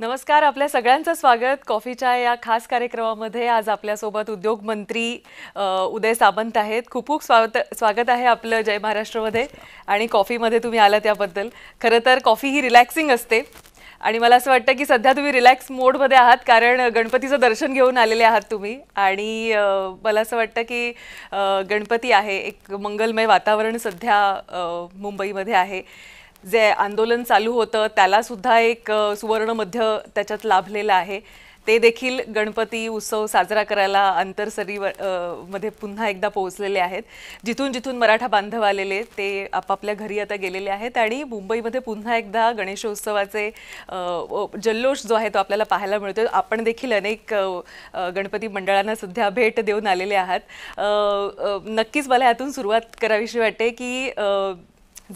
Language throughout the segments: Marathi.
नमस्कार, आपल्या सगळ्यांचं स्वागत कॉफीच्या या खास कार्यक्रमामध्ये। आज आपल्यासोबत उद्योग मंत्री उदय सामंत आहेत। खूप खूप स्वागत आहे आपलं जय महाराष्ट्रमध्ये आणि कॉफीमध्ये तुम्ही आलात त्याबद्दल। खरं तर कॉफी ही रिलॅक्सिंग असते आणि मला असं वाटतं की सध्या तुम्ही रिलॅक्स मोडमध्ये आहात, कारण गणपतीचं दर्शन घेऊन आलेले आहात तुम्ही। आणि मला असं वाटतं की गणपती आहे, एक मंगलमय वातावरण सध्या मुंबईमध्ये आहे। जे आंदोलन चालू होतं त्याला सुद्धा एक सुवर्ण मध्य त्याच्यात लाभलेलं आहे। ते देखील गणपती उत्सव साजरा करायला अंतरसरी मध्ये पुन्हा एकदा पोहोचलेले आहेत। जिथून जिथून मराठा बांधव आलेले ते आपापल्या घरी आता गेलेले आहेत आणि मुंबईमध्ये पुन्हा एकदा गणेशोत्सवाचे जल्लोष जो आहे तो आपल्याला पाहायला मिळतो। आपण देखील अनेक गणपती मंडळांना सध्या भेट देऊन आलेले आहात। नक्कीच मला यातून सुरुवात करावीशी वाटते की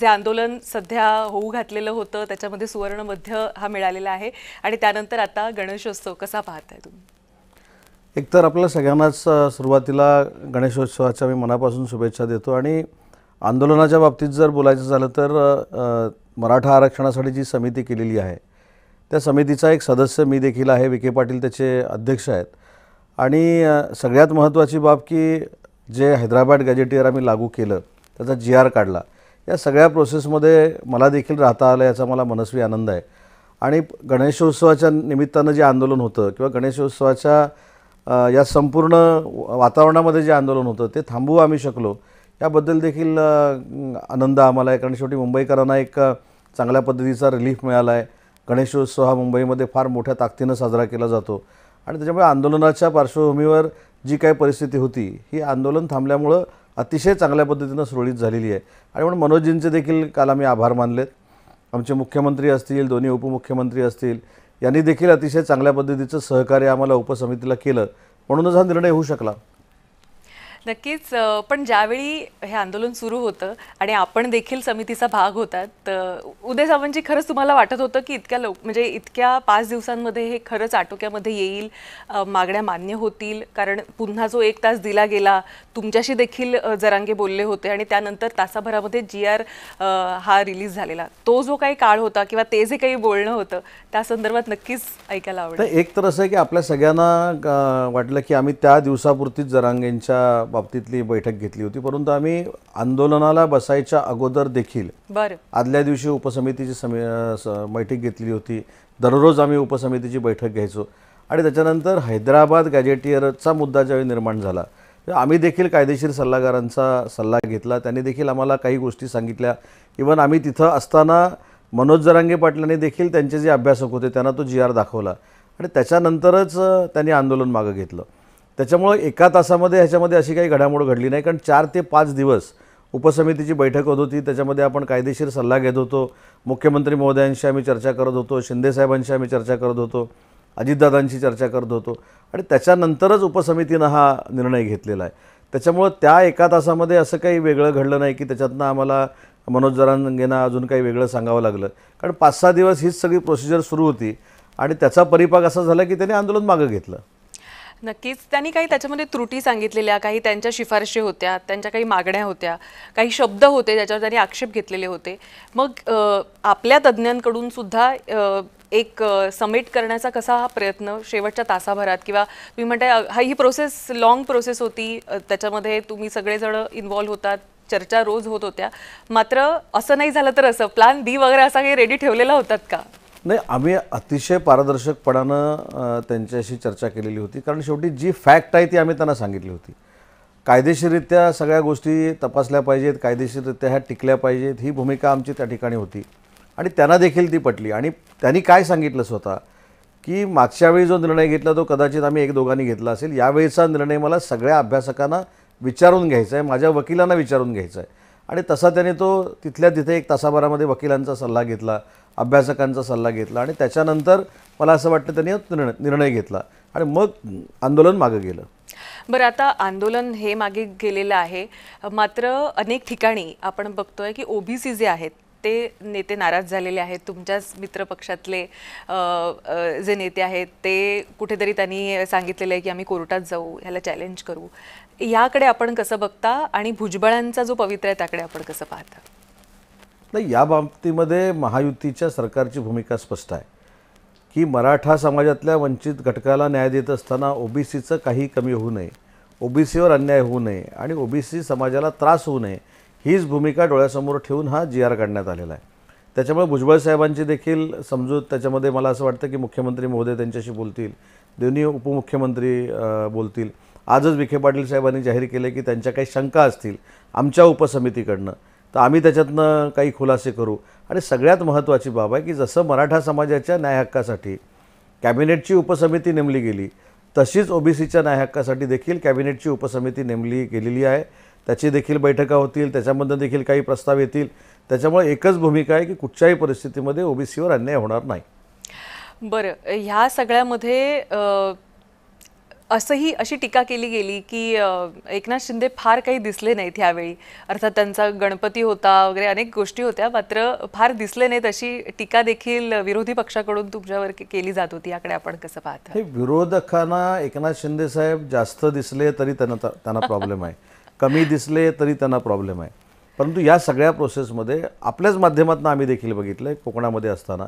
जे आंदोलन सध्या होऊ घातलेलं होतं त्याच्यामध्ये सुवर्ण मध्य हा मिळालेला आहे आणि त्यानंतर आता गणेशोत्सव कसा पाहताय तुम्ही? एकतर आपल्या सगळ्यांनाच सुरुवातीला गणेशोत्सवाच्या मी मनापासून शुभेच्छा देतो। आणि आंदोलनाच्या बाबतीत जर बोलायचं झालं तर मराठा आरक्षणासाठी जी समिती केलेली आहे त्या समितीचा एक सदस्य मी देखील आहे। विखे पाटील त्याचे अध्यक्ष आहेत। आणि सगळ्यात महत्त्वाची बाब की जे हैदराबाद गॅजेटियर आम्ही लागू केलं, त्याचा GR काढला, या सगळ्या प्रोसेसमध्ये मला देखील राहता आलं, याचा मला मनस्वी आनंद आहे। आणि गणेशोत्सवाच्या निमित्तानं जे आंदोलन होतं किंवा गणेशोत्सवाच्या या संपूर्ण वातावरणामध्ये जे आंदोलन होतं ते थांबवू आम्ही शकलो, याबद्दल देखील आनंद आम्हाला आहे। कारण शेवटी मुंबईकरांना एक चांगल्या पद्धतीचा रिलीफ मिळाला आहे। गणेशोत्सव हा मुंबईमध्ये फार मोठ्या ताकदीनं साजरा केला जातो आणि त्याच्यामुळे आंदोलनाच्या पार्श्वभूमीवर जी काही परिस्थिती होती ही आंदोलन थांबल्यामुळं अतिशय चांगल्या पद्धतीनं सुरळीत झालेली आहे। आणि म्हणून मनोजींचे देखील काल आम्ही आभार मानलेत। आमचे मुख्यमंत्री असतील, दोन्ही उपमुख्यमंत्री असतील, यांनी देखील अतिशय चांगल्या पद्धतीचं सहकार्य आम्हाला उपसमितीला केलं, म्हणूनच हा निर्णय होऊ शकला। नक्कीच, पण ज्यावेळी हे आंदोलन सुरू होतं आणि आपण देखील समितीचा भाग होतात, उदय सामंतजी, खरंच तुम्हाला वाटत होतं की म्हणजे इतक्या 5 दिवसांमध्ये हे खरंच आटोक्यामध्ये येईल, मागण्या मान्य होतील? कारण पुन्हा जो 1 तास दिला गेला, तुमच्याशी देखील जरांगे बोलले होते आणि त्यानंतर तासाभरामध्ये GR हा रिलीज झालेला, तो जो काही काळ होता किंवा ते जे काही बोलणं होतं त्या संदर्भात नक्कीच ऐकायला आवडेल। एक तर असं आहे की आपल्या सगळ्यांना वाटलं की आम्ही त्या दिवसापुरतीच जरांगेंच्या बाबतीतली बैठक घेतली होती, परंतु आम्ही आंदोलनाला बसायच्या अगोदर देखील आदल्या दिवशी उपसमितीची बैठक घेतली होती। दररोज आम्ही उपसमितीची बैठक घ्यायचो आणि त्याच्यानंतर हैदराबाद गॅजेटियरचा मुद्दा ज्यावेळी निर्माण झाला आम्ही देखील कायदेशीर सल्लागारांचा सल्ला घेतला। त्यांनी देखील आम्हाला काही गोष्टी सांगितल्या। इव्हन आम्ही तिथं असताना मनोज जरांगे पाटलांनी देखील त्यांचे जे अभ्यासक होते त्यांना तो GR दाखवला आणि त्याच्यानंतरच त्यांनी आंदोलन मागे घेतलं। त्याच्यामुळे 1 तासामध्ये ह्याच्यामध्ये अशी काही घडामोड घडली नाही, कारण 4 ते 5 दिवस उपसमितीची बैठक होत होती। त्याच्यामध्ये आपण कायदेशीर सल्ला घेत होतो, मुख्यमंत्री महोदयांशी आम्ही चर्चा करत होतो, शिंदे साहेबांशी आम्ही चर्चा करत होतो, अजितदादांशी चर्चा करत होतो आणि त्याच्यानंतरच उपसमितीनं हा निर्णय घेतलेला आहे। त्याच्यामुळे त्या 1 तासामध्ये असं काही वेगळं घडलं नाही की त्याच्यातनं आम्हाला मनोज जरांगेंना अजून काही वेगळं सांगावं लागलं, कारण 5-6 दिवस हीच सगळी प्रोसिजर सुरू होती आणि त्याचा परिपाक असा झाला की त्यांनी आंदोलन मागे घेतलं। नक्कीच, त्यांनी काही त्याच्यामध्ये त्रुटी सांगितलेल्या, काही त्यांच्या शिफारशी होत्या, त्यांच्या काही मागण्या होत्या, काही शब्द होते ज्याच्यावर त्यांनी आक्षेप घेतलेले होते। मग आपल्या तज्ज्ञांकडून सुद्धा एक समेट करण्याचा कसा हा प्रयत्न शेवटच्या तासाभरात, किंवा तुम्ही म्हणताय ही प्रोसेस लॉंग प्रोसेस होती, त्याच्यामध्ये तुम्ही सगळेजण इन्व्हॉल्व होतात, चर्चा रोज होत होत्या, मात्र असं नाही झालं तर असं प्लॅन B वगैरे असा काही रेडी ठेवलेला होतात का? नाही, आम्ही अतिशय पारदर्शकपणानं त्यांच्याशी चर्चा केलेली होती, कारण शेवटी जी फॅक्ट आहे ती आम्ही त्यांना सांगितली होती। कायदेशीररित्या सगळ्या गोष्टी तपासल्या पाहिजेत, कायदेशीररित्या ह्या टिकल्या पाहिजेत, ही भूमिका आमची त्या ठिकाणी होती आणि त्यांना देखील ती पटली। आणि त्यांनी काय सांगितलं स्वतः की मागच्या वेळी जो निर्णय घेतला तो कदाचित आम्ही 1-2 घेतला असेल, यावेळीचा निर्णय मला सगळ्या अभ्यासकांना विचारून घ्यायचा आहे, माझ्या वकिलांना विचारून घ्यायचा आहे आणि तसा त्याने तो तिथल्या तिथे एक तासाभरामध्ये वकिलांचा सल्ला घेतला, अभ्यासकांचा सल्ला घेतला आणि त्याच्यानंतर मला असं वाटतं त्यांनी निर्णय घेतला आणि मग आंदोलन मागे गेलं. बरं, आता आंदोलन हे मागे गेलेलं आहे, मात्र अनेक ठिकाणी आपण बघतोय की ओबीसी जे आहेत ते नेते नाराज झालेले आहेत. तुमच्याच मित्रपक्षातले जे नेते आहेत ते कुठेतरी त्यांनी सांगितलेलं आहे की आम्ही कोर्टात जाऊ, ह्याला चॅलेंज करू. याकडे आपण कसं बघता आणि भुजबळांचा जो पवित्र आहे त्याकडे आपण कसं पाहता? नाही, या बाबतीमध्ये महायुतीच्या सरकारची भूमिका स्पष्ट आहे की मराठा समाजातल्या वंचित घटकाला न्याय देत असताना ओबीसीचं काही कमी होऊ नये, ओबीसीवर अन्याय होऊ नये आणि ओबीसी समाजाला त्रास होऊ नये, हीच भूमिका डोळ्यासमोर ठेवून हा GR काढण्यात आलेला आहे. त्याच्यामुळे भुजबळ साहेबांची देखील समजूत त्याच्यामध्ये मला असं वाटतं की मुख्यमंत्री महोदय त्यांच्याशी बोलतील, दोन्ही उपमुख्यमंत्री बोलतील. आजच विखे पाटील साहेबांनी जाहीर केले की त्यांच्या काही शंका असतील आमच्या उपसमितीकडनं तर आम्ही त्याच्यातनं काही खुलासे करू. आणि सगळ्यात महत्त्वाची बाब आहे की जसं मराठा समाजाच्या न्याय हक्कासाठी कॅबिनेटची उपसमिती नेमली गेली, तशीच ओबीसीच्या न्याय हक्कासाठी देखील कॅबिनेटची उपसमिती नेमली गेलेली आहे. त्याची देखील बैठका होतील, त्याच्यामध्ये देखील काही प्रस्ताव येतील. त्याच्यामुळे एकच भूमिका आहे की कुठच्याही परिस्थितीमध्ये ओबीसीवर अन्याय होणार नाही. बरं, ह्या सगळ्यामध्ये अशी टीका केली गेली की एकनाथ शिंदे फार काही दिसले नाहीत ह्यावेळी. अर्थात त्यांचा गणपती होता वगैरे अनेक गोष्टी होत्या, मात्र फार दिसले नाहीत अशी टीका देखील विरोधी पक्षाकडून तुमच्यावर केली जात होती. याकडे आपण कसं पाहता? हे विरोधकांना एकनाथ शिंदे साहेब जास्त दिसले तरी त्यांना प्रॉब्लेम आहे, कमी दिसले तरी त्यांना प्रॉब्लेम आहे. परंतु या सगळ्या प्रोसेसमध्ये आपल्याच माध्यमातून आम्ही देखील बघितलं आहे कोकणामध्ये असताना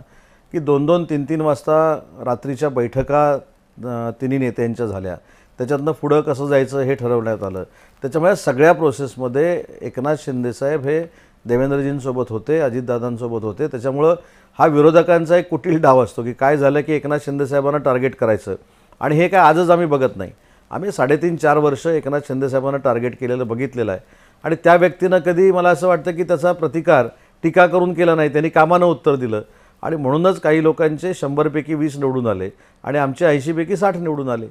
की 2-2, 3-3 वाजता रात्रीच्या बैठका तिन्ही नेत्यांच्या झाल्या. त्याच्यातनं पुढं कसं जायचं हे ठरवण्यात आलं. त्याच्यामुळे सगळ्या प्रोसेसमध्ये एकनाथ शिंदेसाहेब हे देवेंद्रजींसोबत होते, अजितदादांसोबत होते. त्याच्यामुळं हा विरोधकांचा एक कुटील डाव असतो की काय झालं की एकनाथ शिंदेसाहेबांना टार्गेट करायचं. आणि हे काय आजच आम्ही बघत नाही, आम्ही 3.5-4 वर्ष एकनाथ शिंदेसाहेबांना टार्गेट केलेलं बघितलेलं आहे. आणि त्या व्यक्तीनं कधी मला असं वाटतं की त्याचा प्रतिकार टीका करून केला नाही, त्यांनी कामानं उत्तर दिलं. आणि म्हणूनच काही लोकांचे 100पैकी 20 निवडून आले आणि आमचे 80पैकी 60 निवडून आले.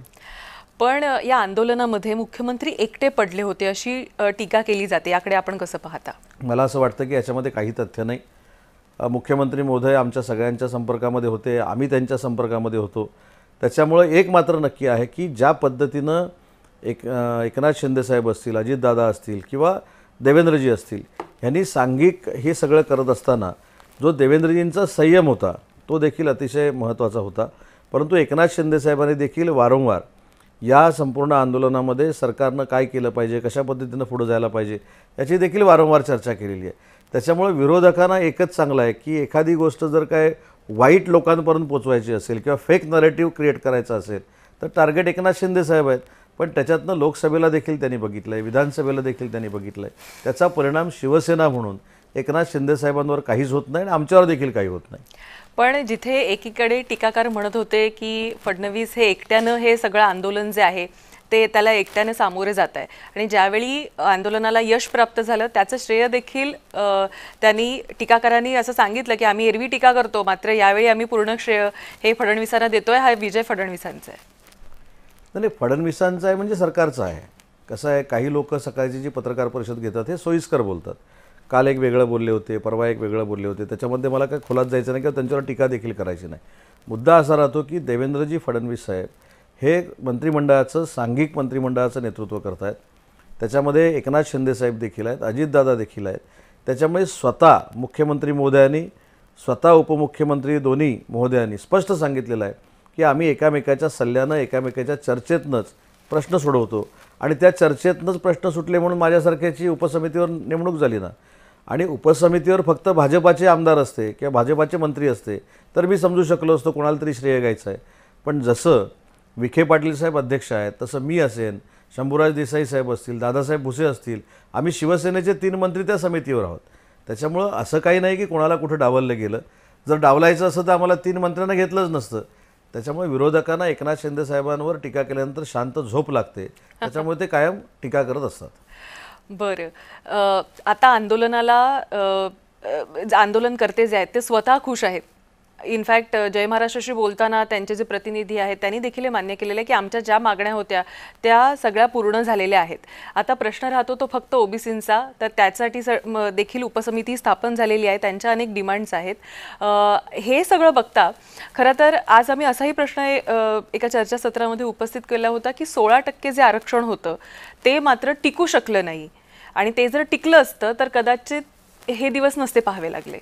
पण या आंदोलनामध्ये मुख्यमंत्री एकटे पडले होते अशी टीका केली जाते. याकडे आपण कसं पाहता? मला असं वाटतं की याच्यामध्ये काही तथ्य नाही. मुख्यमंत्री महोदय आमच्या सगळ्यांच्या संपर्कामध्ये होते, आम्ही त्यांच्या संपर्कामध्ये होतो. त्याच्यामुळे एक मात्र नक्की आहे की ज्या पद्धतीनं एकनाथ शिंदेसाहेब असतील, अजितदादा असतील किंवा देवेंद्रजी असतील, यांनी सांघिक हे सगळं करत असताना जो देवेंद्रजींचा संयम होता तो देखील अतिशय महत्त्वाचा होता. परंतु एकनाथ शिंदेसाहेबांनी देखील वारंवार या संपूर्ण आंदोलनामध्ये सरकारनं काय केलं पाहिजे, कशा पद्धतीनं पुढे जायला पाहिजे याची देखील वारंवार चर्चा केलेली आहे. त्याच्यामुळे विरोधकांना एकच चांगलं आहे की एखादी गोष्ट जर काय वाईट लोकांपर्यंत पोचवायची असेल किंवा फेक नरेटिव्ह क्रिएट करायचा असेल तर टार्गेट एकनाथ शिंदेसाहेब आहेत. पण त्याच्यातनं लोकसभेला देखील त्यांनी बघितलं आहे, विधानसभेला देखील त्यांनी बघितलं आहे. त्याचा परिणाम शिवसेना म्हणून एकनाथ शिंदेसाहेबांवर काहीच होत नाही आणि आमच्यावर देखील काही होत नाही. पण जिथे एकीकडे टीकाकार म्हणत होते की फडणवीस हे एकट्यानं हे सगळं आंदोलन जे आहे ते त्याला एकट्याने सामोरे जात आहे आणि ज्यावेळी आंदोलनाला यश प्राप्त झालं त्याचं श्रेय देखील त्यांनी टीकाकारांनी असं सांगितलं की आम्ही एरवी टीका करतो मात्र यावेळी आम्ही पूर्ण श्रेय हे फडणवीसांना देतोय, हा विजय फडणवीसांचा आहे. नाही, फडणवीसांचा आहे म्हणजे सरकारचा आहे. कसं आहे, काही लोक सकाळची जी पत्रकार परिषद घेतात हे सोयीस्कर बोलतात. काल एक वेगळं बोलले होते, परवा एक वेगळं बोलले होते, त्याच्यामध्ये मला काही खोलात जायचं नाही किंवा त्यांच्यावर टीका देखील करायची नाही. मुद्दा असा राहतो की देवेंद्रजी फडणवीस साहेब हे मंत्रिमंडळाचं सांघिक मंत्रिमंडळाचं नेतृत्व करत आहेत. त्याच्यामध्ये एकनाथ शिंदेसाहेब देखील आहेत, अजितदादा देखील आहेत. त्याच्यामुळे स्वतः मुख्यमंत्री महोदयांनी, स्वतः उपमुख्यमंत्री दोन्ही महोदयांनी स्पष्ट सांगितलेलं आहे की आम्ही एकामेकाच्या सल्ल्यानं, एकामेकाच्या चर्चेतनंच प्रश्न सोडवतो आणि त्या चर्चेतनंच प्रश्न सुटले म्हणून माझ्यासारख्याची उपसमितीवर नेमणूक झाली ना. आणि उपसमितीवर फक्त भाजपाचे आमदार असते किंवा भाजपाचे मंत्री असते तर मी समजू शकलो असतो कोणाला तरी श्रेय घ्यायचं आहे. पण जसं विखे पाटील साहेब अध्यक्ष आहेत तसं मी असेन, शंभूराज देसाई साहेब असतील, दादासाहेब भुसे असतील, आम्ही शिवसेनेचे 3 मंत्री त्या समितीवर आहोत. त्याच्यामुळं असं काही नाही की कोणाला कुठं डावललं गेलं. जर डावलायचं असतं तर आम्हाला 3 मंत्र्यांना घेतलंच नसतं. त्याच्यामुळे विरोधकांना एकनाथ शिंदे साहेबांवर टीका केल्यानंतर शांत झोप लागते, त्याच्यामुळे ते कायम टीका करत असतात. बरं, आता आंदोलन करते जे आहेत ते स्वतः खुश आहेत. इनफॅक्ट जय महाराष्ट्राशी बोलताना त्यांचे जे प्रतिनिधी आहेत त्यांनी देखील हे मान्य केलेलं आहे की आमच्या ज्या मागण्या होत्या त्या सगळ्या पूर्ण झालेल्या आहेत. आता प्रश्न राहतो तो फक्त ओबीसींचा, तर त्यासाठी देखील उपसमिती स्थापन झालेली आहे, त्यांच्या अनेक डिमांड्स आहेत. हे सगळं बघता खरं तर आज आम्ही असाही प्रश्न एका चर्चासत्रामध्ये उपस्थित केला होता की 16% जे आरक्षण होतं ते मात्र टिकू शकलं नाही, आणि ते जर टिकलं असतं तर कदाचित हे दिवस नसते पाहावे लागले.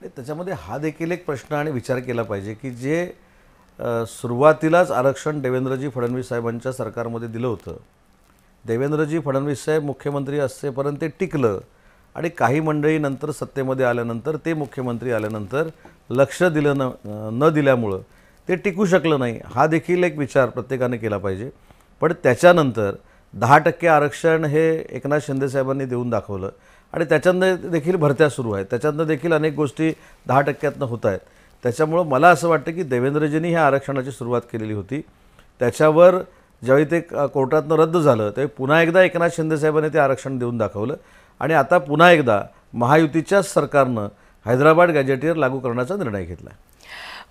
त्याच्यामध्ये हा देखील एक प्रश्न आणि विचार केला पाहिजे की जे सुरुवातीलाच आरक्षण देवेंद्रजी फडणवीस साहेबांच्या सरकारमध्ये दिलं होतं, देवेंद्रजी फडणवीस साहेब मुख्यमंत्री असेपर्यंत ते टिकलं, आणि काही मंडळी नंतर सत्तेमध्ये आल्यानंतर ते मुख्यमंत्री आल्यानंतर लक्ष दिलं न दिल्यामुळं ते टिकू शकलं नाही. हा देखील एक विचार प्रत्येकाने केला पाहिजे. पण त्याच्यानंतर 10% आरक्षण हे एकनाथ शिंदे साहेबांनी देऊन दाखवलं, आणि त्याच्यानं देखील भरत्या सुरू आहेत, त्याच्यानं देखील अनेक गोष्टी 10%तनं होत आहेत. त्याच्यामुळं मला असं वाटतं की देवेंद्रजींनी ह्या आरक्षणाची सुरुवात केलेली होती, त्याच्यावर ज्यावेळी ते कोर्टातनं रद्द झालं त्यावेळी पुन्हा एकदा एकनाथ शिंदे साहेबांनी ते आरक्षण देऊन दाखवलं, आणि आता पुन्हा एकदा महायुतीच्याच सरकारनं हैदराबाद गॅजेटियर लागू करण्याचा निर्णय घेतला.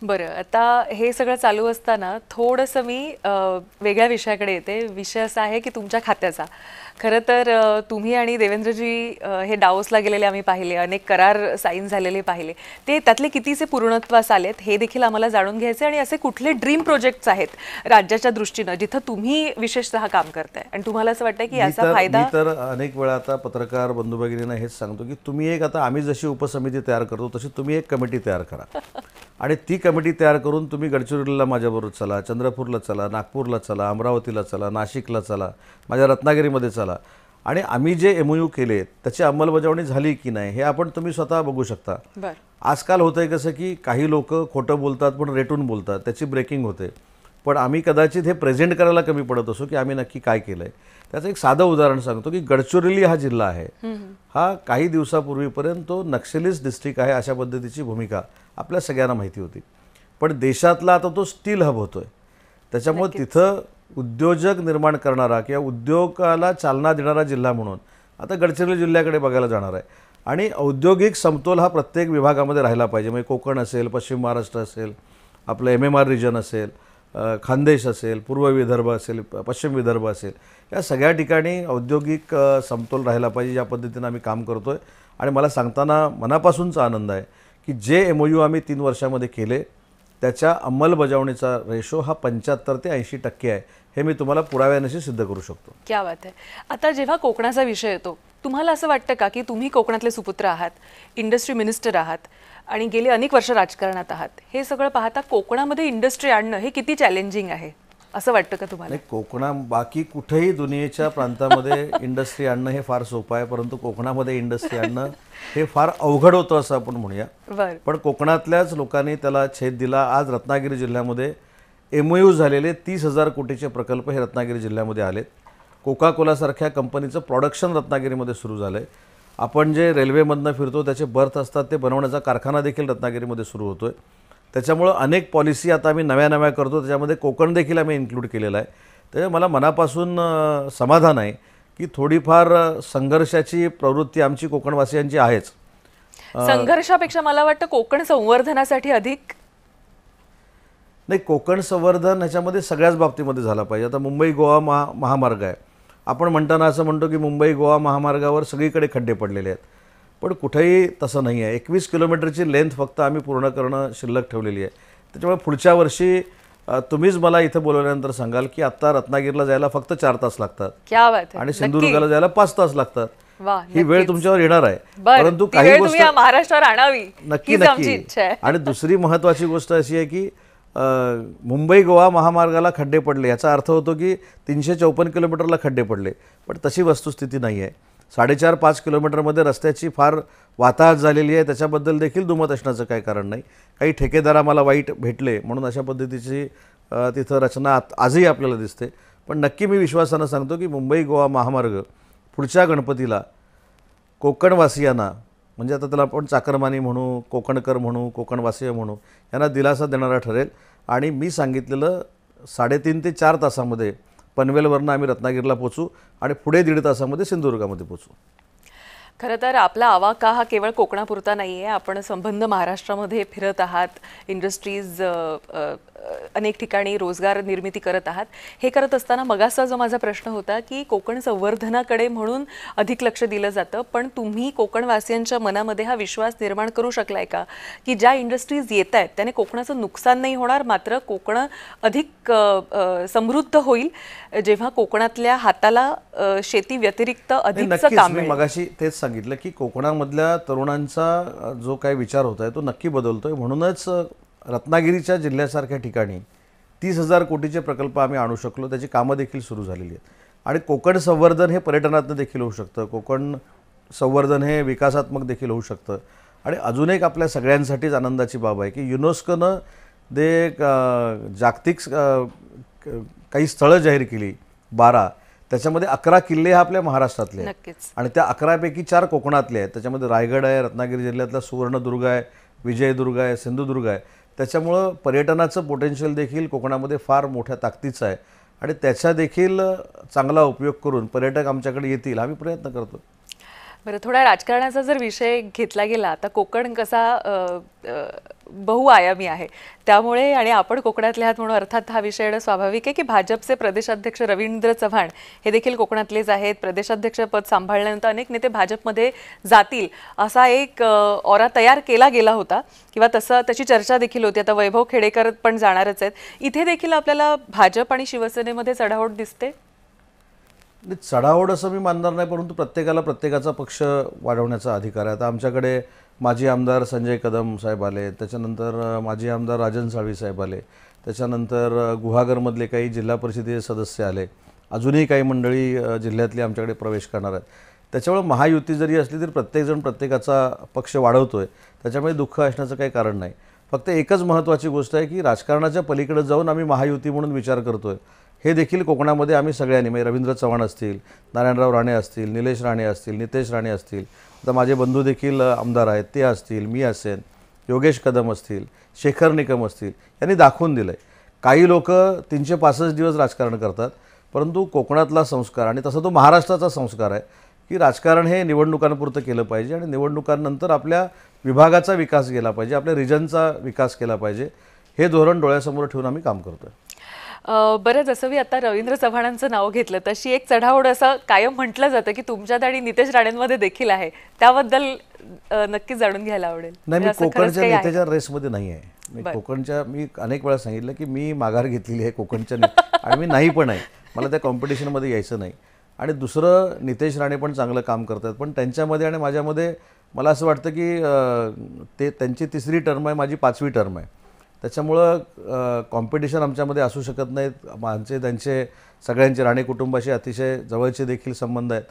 बरं, आता हे सगळं चालू असताना थोडंसं मी वेगळ्या विषयाकडे येते. विषय असा आहे की तुमच्या खात्याचा. खरं तर तुम्ही आणि देवेंद्रजी हे डावोसला गेलेले आम्ही पाहिले, अनेक करार साईन झालेले पाहिले, ते त्यातले कितीचे पूर्णत्वास आलेत हे देखील आम्हाला जाणून घ्यायचे, आणि असे कुठले ड्रीम प्रोजेक्ट्स आहेत राज्याच्या दृष्टीनं जिथं तुम्ही विशेषतः काम करताय आणि तुम्हाला असं वाटतं की याचा फायदा. मी तर अनेक वेळा आता पत्रकार बंधू भगिनींना हेच सांगतो की तुम्ही एक, आता आम्ही जशी उपसमिती तयार करतो तशी तुम्ही एक कमिटी तयार करा, आणि ती कमिटी तयार करून तुम्ही गडचिरोलीला माझ्याबरोबर चला, चंद्रपूरला चला, नागपूरला चला, अमरावतीला चला, नाशिकला चला, माझ्या रत्नागिरीमध्ये चला, आणि आम्ही जे MOU केले त्याची अंमलबजावणी झाली की नाही हे आपण तुम्ही स्वतः बघू शकता. आजकाल होतंय कसं की काही लोक खोटं बोलतात पण रेटून बोलतात, त्याची ब्रेकिंग होते, पण आम्ही कदाचित हे प्रेझेंट करायला कमी पडत असो की आम्ही नक्की काय केलंय. त्याचं एक साधं उदाहरण सांगतो की गडचिरोली हा जिल्हा आहे, हा काही दिवसापूर्वीपर्यंत तो नक्षलीस्ट डिस्ट्रिक्ट आहे अशा पद्धतीची भूमिका आपल्या सगळ्यांना माहिती होती. पण देशातला आता तो स्टील हब होतोय, त्याच्यामुळे तिथं उद्योजक निर्माण करणारा किंवा उद्योगाला चालना देणारा जिल्हा म्हणून आता गडचिरोली जिल्ह्याकडे बघायला जाणार आहे. आणि औद्योगिक समतोल हा प्रत्येक विभागामध्ये राहिला पाहिजे. म्हणजे कोकण असेल, पश्चिम महाराष्ट्र असेल, आपलं MMR रिजन असेल, खानदेश असेल, पूर्व विदर्भ असेल, पश्चिम विदर्भ असेल, या सगळ्या ठिकाणी औद्योगिक समतोल राहिला पाहिजे. या पद्धतीनं आम्ही काम करतो आहे, आणि मला सांगताना मनापासूनचा आनंद आहे की जे MOU आम्ही 3 वर्षामध्ये केले त्याच्या अंमलबजावणीचा रेशो हा 75 ते 80% आहे. हे मी तुम्हाला पुराव्यानिशी सिद्ध करू शकतो. क्या बात आहे. आता जेव्हा कोकणाचा विषय येतो, तुम्हाला असं वाटतं का की तुम्ही कोकणातले सुपुत्र आहात, इंडस्ट्री मिनिस्टर आहात, आणि गेली अनेक वर्ष राजकारणात आहात, हे सगळं पाहता कोकणामध्ये इंडस्ट्री आणणं हे किती चॅलेंजिंग आहे असं वाटतं का तुम्हाला? कोकणा बाकी कुठेही दुनियेच्या प्रांतामध्ये इंडस्ट्री आणणं हे फार सोपं आहे, परंतु कोकणामध्ये इंडस्ट्री आणणं हे फार अवघड होतं असं आपण म्हणूया. पण कोकणातल्याच लोकांनी त्याला छेद दिला. आज रत्नागिरी जिल्ह्यामध्ये MOU झालेले 30,000 कोटीचे प्रकल्प हे रत्नागिरी जिल्ह्यामध्ये आलेत. कोका कोलासारख्या कंपनीचं प्रोडक्शन रत्नागिरीमध्ये सुरू झालं आहे. आपण जे रेल्वेमधनं फिरतो त्याचे बर्थ असतात ते बनवण्याचा कारखाना देखील रत्नागिरीमध्ये सुरू होतो आहे. त्याच्यामुळं अनेक पॉलिसी आता आम्ही नव्या करतो, त्याच्यामध्ये कोकण देखील आम्ही इन्क्लूड केलेलं आहे. त्यामुळे मला मनापासून समाधान आहे की थोडीफार संघर्षाची प्रवृत्ती आमची कोकणवासियांची आहेच. संघर्षापेक्षा मला वाटतं कोकण संवर्धनासाठी अधिक नाही, कोकण संवर्धन ह्याच्यामध्ये सगळ्याच बाबतीमध्ये झाला पाहिजे. आता मुंबई गोवा महामार्ग आहे, आपण म्हणताना असं म्हणतो की मुंबई गोवा महामार्गावर सगळीकडे खड्डे पडलेले आहेत, पण कुठेही तसं नाही आहे. 21 किलोमीटरची लेंथ फक्त आम्ही पूर्ण करणं शिल्लक ठेवलेली आहे. त्याच्यामुळे पुढच्या वर्षी तुम्हीच मला इथं बोलवल्यानंतर सांगाल की आता रत्नागिरीला जायला फक्त 4 तास लागतात आणि सिंधुदुर्गाला जायला 5 तास लागतात. ही वेळ तुमच्यावर येणार आहे, परंतु काही गोष्टी महाराष्ट्रावर आणावी. नक्की. आणि दुसरी महत्त्वाची गोष्ट अशी आहे की मुंबई गोवा महामार्गाला खड्डे पडले याचा अर्थ होतो की 354 किलोमीटरला खड्डे पडले, पण तशी वस्तुस्थिती नाही आहे. 4.5-5 किलोमीटरमध्ये रस्त्याची फार वाताहत झालेली आहे. त्याच्याबद्दल देखील दुमत असण्याचं काही कारण नाही. काही ठेकेदार आम्हाला वाईट भेटले म्हणून अशा पद्धतीची तिथं रचना आजही आपल्याला दिसते. पण नक्की मी विश्वासानं सांगतो की मुंबई गोवा महामार्ग पुढच्या गणपतीला कोकणवासियांना, म्हणजे आता त्याला आपण चाकरमानी म्हणू, कोकणकर म्हणू, कोकणवासीय म्हणू, यांना दिलासा देणारा ठरेल. आणि मी सांगितलेलं 3.5 ते 4 तासामध्ये पनवेलवरनं आम्ही रत्नागिरीला पोचू आणि पुढे 1.5 तासामध्ये सिंधुदुर्गामध्ये पोचू. खरं तर आपला आवाका हा केवळ कोकणापुरता नाही आहे. आपण संबंध महाराष्ट्रामध्ये फिरत आहात, इंडस्ट्रीज अनेक ठिकाणी रोजगार निर्मिती करत आहात. हे करत असताना मगाचा जो माझा प्रश्न होता की कोकण संवर्धनाकडे म्हणून अधिक लक्ष दिलं जातं, पण तुम्ही कोकणवासियांच्या मनामध्ये हा विश्वास निर्माण करू शकलाय का की ज्या इंडस्ट्रीज येत आहेत त्याने कोकणाचं नुकसान नाही होणार, मात्र कोकण अधिक समृद्ध होईल जेव्हा कोकणातल्या हाताला शेती व्यतिरिक्त अधिकचं काम मिळेल? मगाशी तेच सांगितलं की कोकणामधल्या तरुणांचा जो काही विचार होत आहे तो नक्की बदलतोय. म्हणूनच रत्नागिरीच्या जिल्ह्यासारख्या ठिकाणी 30,000 कोटीचे प्रकल्प आम्ही आणू शकलो. त्याची कामं देखील सुरू झालेली आहेत. आणि कोकण संवर्धन हे पर्यटनातनं देखील होऊ शकतं, कोकण संवर्धन हे विकासात्मक देखील होऊ शकतं. आणि अजून एक आपल्या सगळ्यांसाठीच आनंदाची बाब आहे की युनेस्कोनं जागतिक काही स्थळं जाहीर केली 12, त्याच्यामध्ये 11 किल्ले हा आपल्या महाराष्ट्रातले आहेत आणि त्या 11पैकी 4 कोकणातले आहेत. त्याच्यामध्ये रायगड आहे, रत्नागिरी जिल्ह्यातला सुवर्णदुर्ग आहे, विजयदुर्ग आहे, सिंधुदुर्ग आहे. त्याच्यामुळं पर्यटनाचं पोटेन्शियल देखील कोकणामध्ये फार मोठ्या ताकदीचं आहे आणि त्याचा देखील चांगला उपयोग करून पर्यटक आमच्याकडे येतील आम्ही प्रयत्न करतो. बरं, थोडा राजकारणाचा जर विषय घेतला गेला तर कोकण कसा बहुआयामी आहे, त्यामुळे आणि आपण कोकणातले आहात म्हणून अर्थात हा विषय येणं स्वाभाविक आहे की भाजपचे प्रदेशाध्यक्ष रवींद्र चव्हाण हे देखील कोकणातलेच आहेत. प्रदेशाध्यक्ष पद सांभाळल्यानंतर अनेक नेते भाजपमध्ये जातील असा एक ऑरा तयार केला गेला होता किंवा त्याची चर्चा देखील होती. आता वैभव खेडेकर पण जाणारच आहेत. इथे देखील आपल्याला भाजप आणि शिवसेनेमध्ये चढाओढ दिसते. चढाओढ असं मी मानणार नाही, परंतु प्रत्येकाला प्रत्येकाचा पक्ष वाढवण्याचा अधिकार आहे. आता आमच्याकडे माजी आमदार संजय कदम साहेब आले, त्याच्यानंतर माजी आमदार राजन साळवी साहेब आले, त्याच्यानंतर गुहागरमधले काही जिल्हा परिषदेचे सदस्य आले, अजूनही काही मंडळी जिल्ह्यातली आमच्याकडे प्रवेश करणार आहेत. त्याच्यामुळे महायुती जरी असली तरी प्रत्येकजण प्रत्येकाचा पक्ष वाढवतोय, त्याच्यामुळे दुःख असण्याचं काही कारण नाही. फक्त एकच महत्त्वाची गोष्ट आहे की राजकारणाच्या पलीकडे जाऊन आम्ही महायुती म्हणून विचार करतोय हे देखील कोकणामध्ये आम्ही सगळ्यांनी, म्हणजे रवींद्र चव्हाण असतील, नारायणराव राणे असतील, निलेश राणे असतील, नितेश राणे असतील, आता माझे बंधू देखील आमदार आहेत ते असतील, मी असेन, योगेश कदम असतील, शेखर निकम असतील, यांनी दाखवून दिलं आहे. काही लोक 365 दिवस राजकारण करतात, परंतु कोकणातला संस्कार आणि तसा तो महाराष्ट्राचा संस्कार आहे की राजकारण हे निवडणुकांपुरतं केलं पाहिजे आणि निवडणुकांनंतर आपल्या विभागाचा विकास केला पाहिजे, आपल्या रिजनचा विकास केला पाहिजे. हे धोरण डोळ्यासमोर ठेवून आम्ही काम करतोय. बरं, जसं मी आता रवींद्र चव्हाणांचं नाव घेतलं तशी एक चढाओढ असं कायम म्हटलं जातं की तुमच्यात आणि नितेश राणेंमध्ये देखील आहे, त्याबद्दल नक्कीच जाणून घ्यायला आवडेल. नाही, मी कोकणच्या नेत्याच्या रेसमध्ये नाही आहे. मी अनेक वेळा सांगितलं की मी माघार घेतलेली आहे कोकणच्या आणि मी नाही पण आहे, मला त्या कॉम्पिटिशनमध्ये यायचं नाही. आणि दुसरं, नितेश राणे पण चांगलं काम करतात, पण त्यांच्यामध्ये आणि माझ्यामध्ये मला असं वाटतं की त्यांची 3री टर्म आहे, माझी 5वी टर्म आहे. त्याच्यामुळं कॉम्पिटिशन आमच्यामध्ये असू शकत नाहीत. त्यांचे सगळ्यांचे राणे कुटुंबाशी अतिशय जवळचे देखील संबंध आहेत.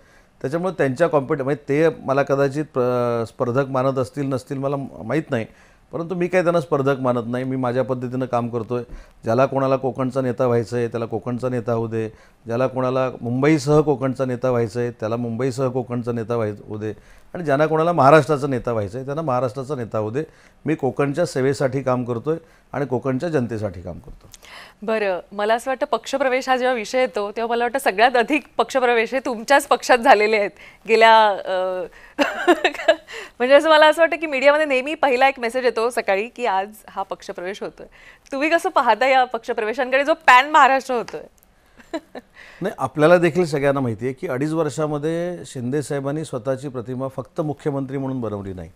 त्याच्यामुळे त्यांच्या म्हणजे ते मला कदाचित स्पर्धक मानत असतील नसतील मला माहीत नाही, परंतु मी काही त्यांना स्पर्धक मानत नाही. मी माझ्या पद्धतीनं काम करतो आहे. ज्याला कोणाला कोकणचा नेता व्हायचं आहे त्याला कोकणचा नेता होऊ दे, ज्याला कोणाला मुंबईसह कोकणचा नेता व्हायचं आहे त्याला मुंबईसह कोकणचा नेता होऊ दे, आणि ज्यांना कोणाला महाराष्ट्राचा नेता व्हायचं आहे त्यांना महाराष्ट्राचा नेता होऊ दे. मी कोकणच्या सेवेसाठी काम करतो आहे आणि कोकणच्या जनतेसाठी काम करतो. बरं, मला असं वाटतं पक्षप्रवेश हा जेव्हा विषय येतो तेव्हा मला वाटतं सगळ्यात अधिक पक्षप्रवेश हे तुमच्याच पक्षात झालेले आहेत गेल्या म्हणजे असं मला असं वाटतं की मीडियामध्ये नेहमी पहिला एक मेसेज येतो सकाळी की आज हा पक्षप्रवेश होतोय. तुम्ही कसं पाहता या पक्षप्रवेशांकडे जो पॅन महाराष्ट्र होतोय? नाही, आपल्याला देखील सगळ्यांना माहिती आहे की 2.5 वर्षामध्ये शिंदे साहेबांनी स्वतःची प्रतिमा फक्त मुख्यमंत्री म्हणून बनवली नाही,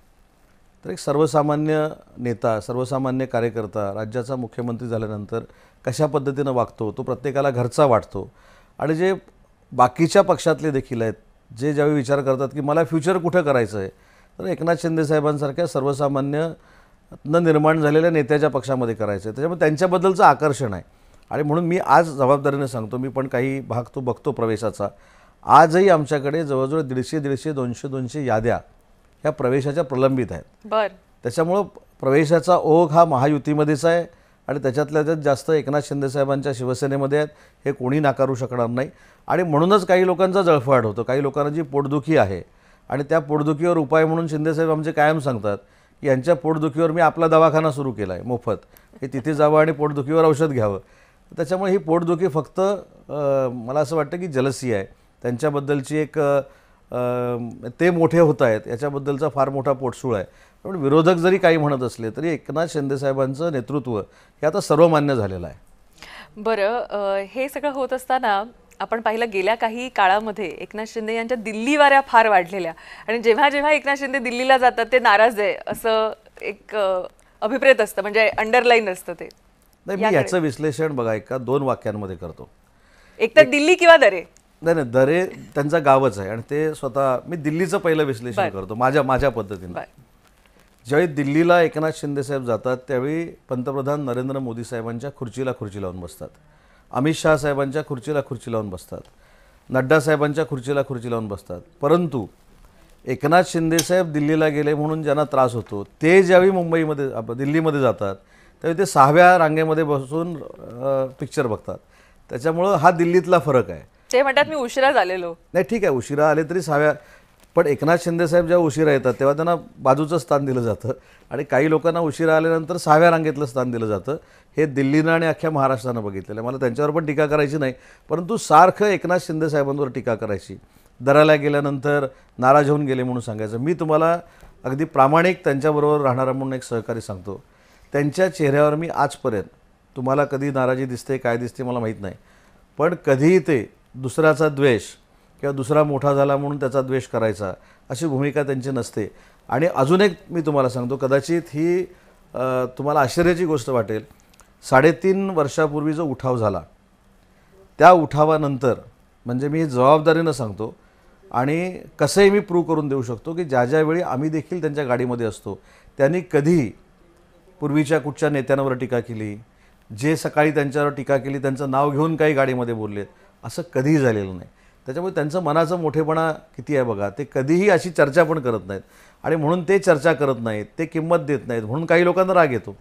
तर एक सर्वसामान्य नेता, सर्वसामान्य कार्यकर्ता राज्याचा मुख्यमंत्री झाल्यानंतर कशा पद्धतीनं वागतो तो प्रत्येकाला घरचा वाटतो. आणि जे बाकीच्या पक्षातले देखील आहेत जे ज्यावेळी विचार करतात की मला फ्युचर कुठं करायचं आहे, तर एकनाथ शिंदे साहेबांसारख्या सर्वसामान्य निर्माण झालेल्या नेत्याच्या पक्षामध्ये करायचं आहे. त्याच्यामुळे त्यांच्याबद्दलचं आकर्षण आहे. आणि म्हणून मी आज जबाबदारीने सांगतो, मी पण काही भाग तो बघतो प्रवेशाचा. आजही आमच्याकडे जवळजवळ 150, 200 याद्या ह्या प्रवेशाच्या प्रलंबित आहेत. बरं, त्याच्यामुळं प्रवेशाचा ओघ हा महायुतीमध्येच आहे आणि त्याच्यातल्या त्यात जास्त एकनाथ शिंदे साहेबांच्या शिवसेनेमध्ये आहेत, हे कोणी नाकारू शकणार नाही. आणि म्हणूनच काही लोकांचा जळफळाट होतो. काही लोकांना जी पोटदुखी आहे आणि त्या पोटदुखीवर उपाय म्हणून शिंदेसाहेब आमचे कायम सांगतात की यांच्या पोटदुखीवर मी आपला दवाखाना सुरू केला आहे मोफत, हे तिथे जावं आणि पोटदुखीवर औषध घ्यावं. त्याच्यामुळे ही पोटदुखी फक्त मला असं वाटतं की जलसी आहे, त्यांच्याबद्दलची एक ते मोठे होत आहेत याच्याबद्दलचा फार मोठा पोटसूळ आहे. पण विरोधक जरी काही म्हणत असले तरी एकनाथ शिंदेसाहेबांचं नेतृत्व हे आता सर्वमान्य झालेलं आहे. बरं, हे सगळं होत असताना आपण पाहिलं गेल्या काही काळामध्ये एकनाथ शिंदे यांच्या दिल्ली वाऱ्या फार वाढलेल्या आणि जेव्हा जेव्हा एकनाथ शिंदे दिल्लीला जातात ते नाराज आहे असं एक अभिप्रेत असतं, म्हणजे अंडरलाईन असतं ते. नाही, मी याचं विश्लेषण बघा एका 2 वाक्यांमध्ये करतो. एक तर दिल्ली किंवा दरे. नाही, दरे त्यांचं गावच आहे आणि ते स्वतः, मी दिल्लीचं पहिलं विश्लेषण करतो माझ्या पद्धतीने. ज्यावेळी दिल्लीला एकनाथ शिंदेसाहेब जातात त्यावेळी पंतप्रधान नरेंद्र मोदी साहेबांच्या खुर्चीला खुर्ची लावून बसतात, अमित शहा साहेबांच्या खुर्चीला खुर्ची लावून बसतात, नड्डा साहेबांच्या खुर्चीला खुर्ची लावून बसतात. परंतु एकनाथ शिंदेसाहेब दिल्लीला गेले म्हणून ज्यांना त्रास होतो ते ज्यावेळी दिल्लीमध्ये जातात त्यावेळी ते 6व्या रांगेमध्ये बसून पिक्चर बघतात. त्याच्यामुळं हा दिल्लीतला फरक आहे. ते म्हणतात मी उशिरा झालेलो. नाही, ठीक आहे, उशिरा आले तरी 6व्या, पण एकनाथ शिंदेसाहेब जेव्हा उशिरा येतात तेव्हा त्यांना बाजूचं स्थान दिलं जातं आणि काही लोकांना उशिरा आल्यानंतर 6व्या रांगेतलं स्थान दिलं जातं. हे दिल्लीनं आणि अख्ख्या महाराष्ट्रानं बघितलेलं आहे. मला त्यांच्यावर पण टीका करायची नाही, परंतु सारखं एकनाथ शिंदेसाहेबांवर टीका करायची. दराला गेल्यानंतर नाराज होऊन गेले म्हणून सांगायचं. मी तुम्हाला अगदी प्रामाणिक त्यांच्याबरोबर राहणारा म्हणून एक सहकारी सांगतो, त्यांच्या चेहऱ्यावर मी आजपर्यंत, तुम्हाला कधी नाराजी दिसते काय दिसते मला माहीत नाही, पण कधीही ते दुसऱ्याचा द्वेष किंवा दुसरा मोठा झाला म्हणून त्याचा द्वेष करायचा अशी भूमिका त्यांची नसते. आणि अजून एक मी तुम्हाला सांगतो, कदाचित ही तुम्हाला आश्चर्याची गोष्ट वाटेल, 3.5 वर्षापूर्वी जो उठाव झाला त्या उठावानंतर, म्हणजे मी जबाबदारीनं सांगतो आणि कसंही मी प्रूव्ह करून देऊ शकतो की ज्या ज्यावेळी आम्ही देखील त्यांच्या गाडीमध्ये असतो त्यांनी कधीही पूर्वीच्या कुठच्या नेत्यांवर टीका केली, जे सकाळी त्यांच्यावर टीका केली त्यांचं नाव घेऊन काही गाडीमध्ये बोललेत, असं कधीही झालेलं नाही. त्याच्यामुळे त्यांचं मनाचं मोठेपणा किती आहे बघा. ते कधीही अशी चर्चा पण करत नाहीत आणि म्हणून ते चर्चा करत नाहीत, ते किंमत देत नाहीत, म्हणून काही लोकांना राग येतो.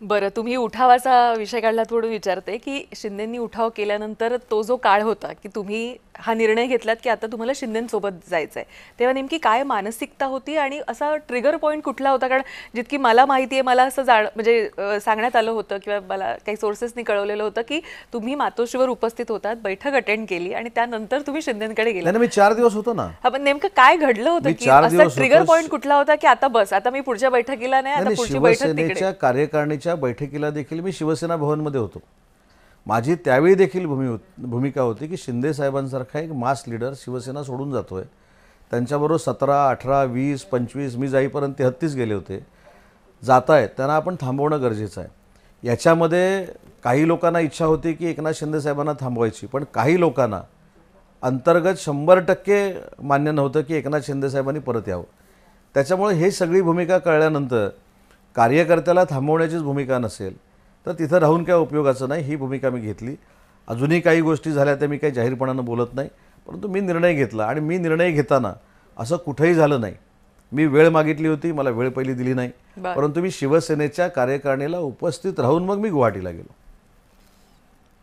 बरं, तुम्ही उठावाचा विषय काढला, थोडं विचारते की शिंदेंनी उठाव केल्यानंतर तो जो काळ होता की तुम्ही हा निर्णय घेतलात की आता तुम्हाला शिंदेंसोबत जायचं आहे, तेव्हा नेमकी काय मानसिकता होती आणि असा ट्रिगर पॉईंट कुठला होता? कारण जितकी मला माहिती आहे, मला असं म्हणजे सांगण्यात आलं होतं किंवा मला काही सोर्सेसनी कळवलेलं होतं की तुम्ही मातोश्रीवर उपस्थित होतात, बैठक अटेंड केली आणि त्यानंतर तुम्ही शिंदेंकडे गेला. मी 4 दिवस होतो ना. पण नेमकं काय घडलं होतं की असा ट्रिगर पॉईंट कुठला होता की आता बस, आता मी पुढच्या बैठकीला नाही, आता पुढची बैठक तिकडे? शिवसेनेच्या कार्यकारिणीच्या बैठकीला देखील मी शिवसेना भवनमध्ये होतो. माझी त्यावेळी देखील भूमिका होती की शिंदे साहेबांसारखा एक मास लीडर शिवसेना सोडून जातोय, त्यांच्याबरोबर 17, 18, 20, 25, मी जाईपर्यंत 33 गेले होते, जात आहेत, त्यांना आपण थांबवणं गरजेचं आहे. याच्यामध्ये काही लोकांना इच्छा होती की एकनाथ शिंदे साहेबांना थांबवायची, पण काही लोकांना अंतर्गत 100% मान्य नव्हतं की एकनाथ शिंदे साहेबांनी परत यावं. त्याच्यामुळे हे सगळी भूमिका कळल्यानंतर कार्यकर्त्याला थांबवण्याचीच भूमिका नसेल तर तिथं राहून काय उपयोगाचं नाही, ही भूमिका मी घेतली. अजूनही काही गोष्टी झाल्या त्या मी काही जाहीरपणानं बोलत नाही, परंतु मी निर्णय घेतला आणि मी निर्णय घेताना असं कुठेही झालं नाही. मी वेळ मागितली होती, मला वेळ पहिली दिली नाही, परंतु मी शिवसेनेच्या कार्यकारिणीला उपस्थित राहून मग मी गुवाहाटीला गेलो.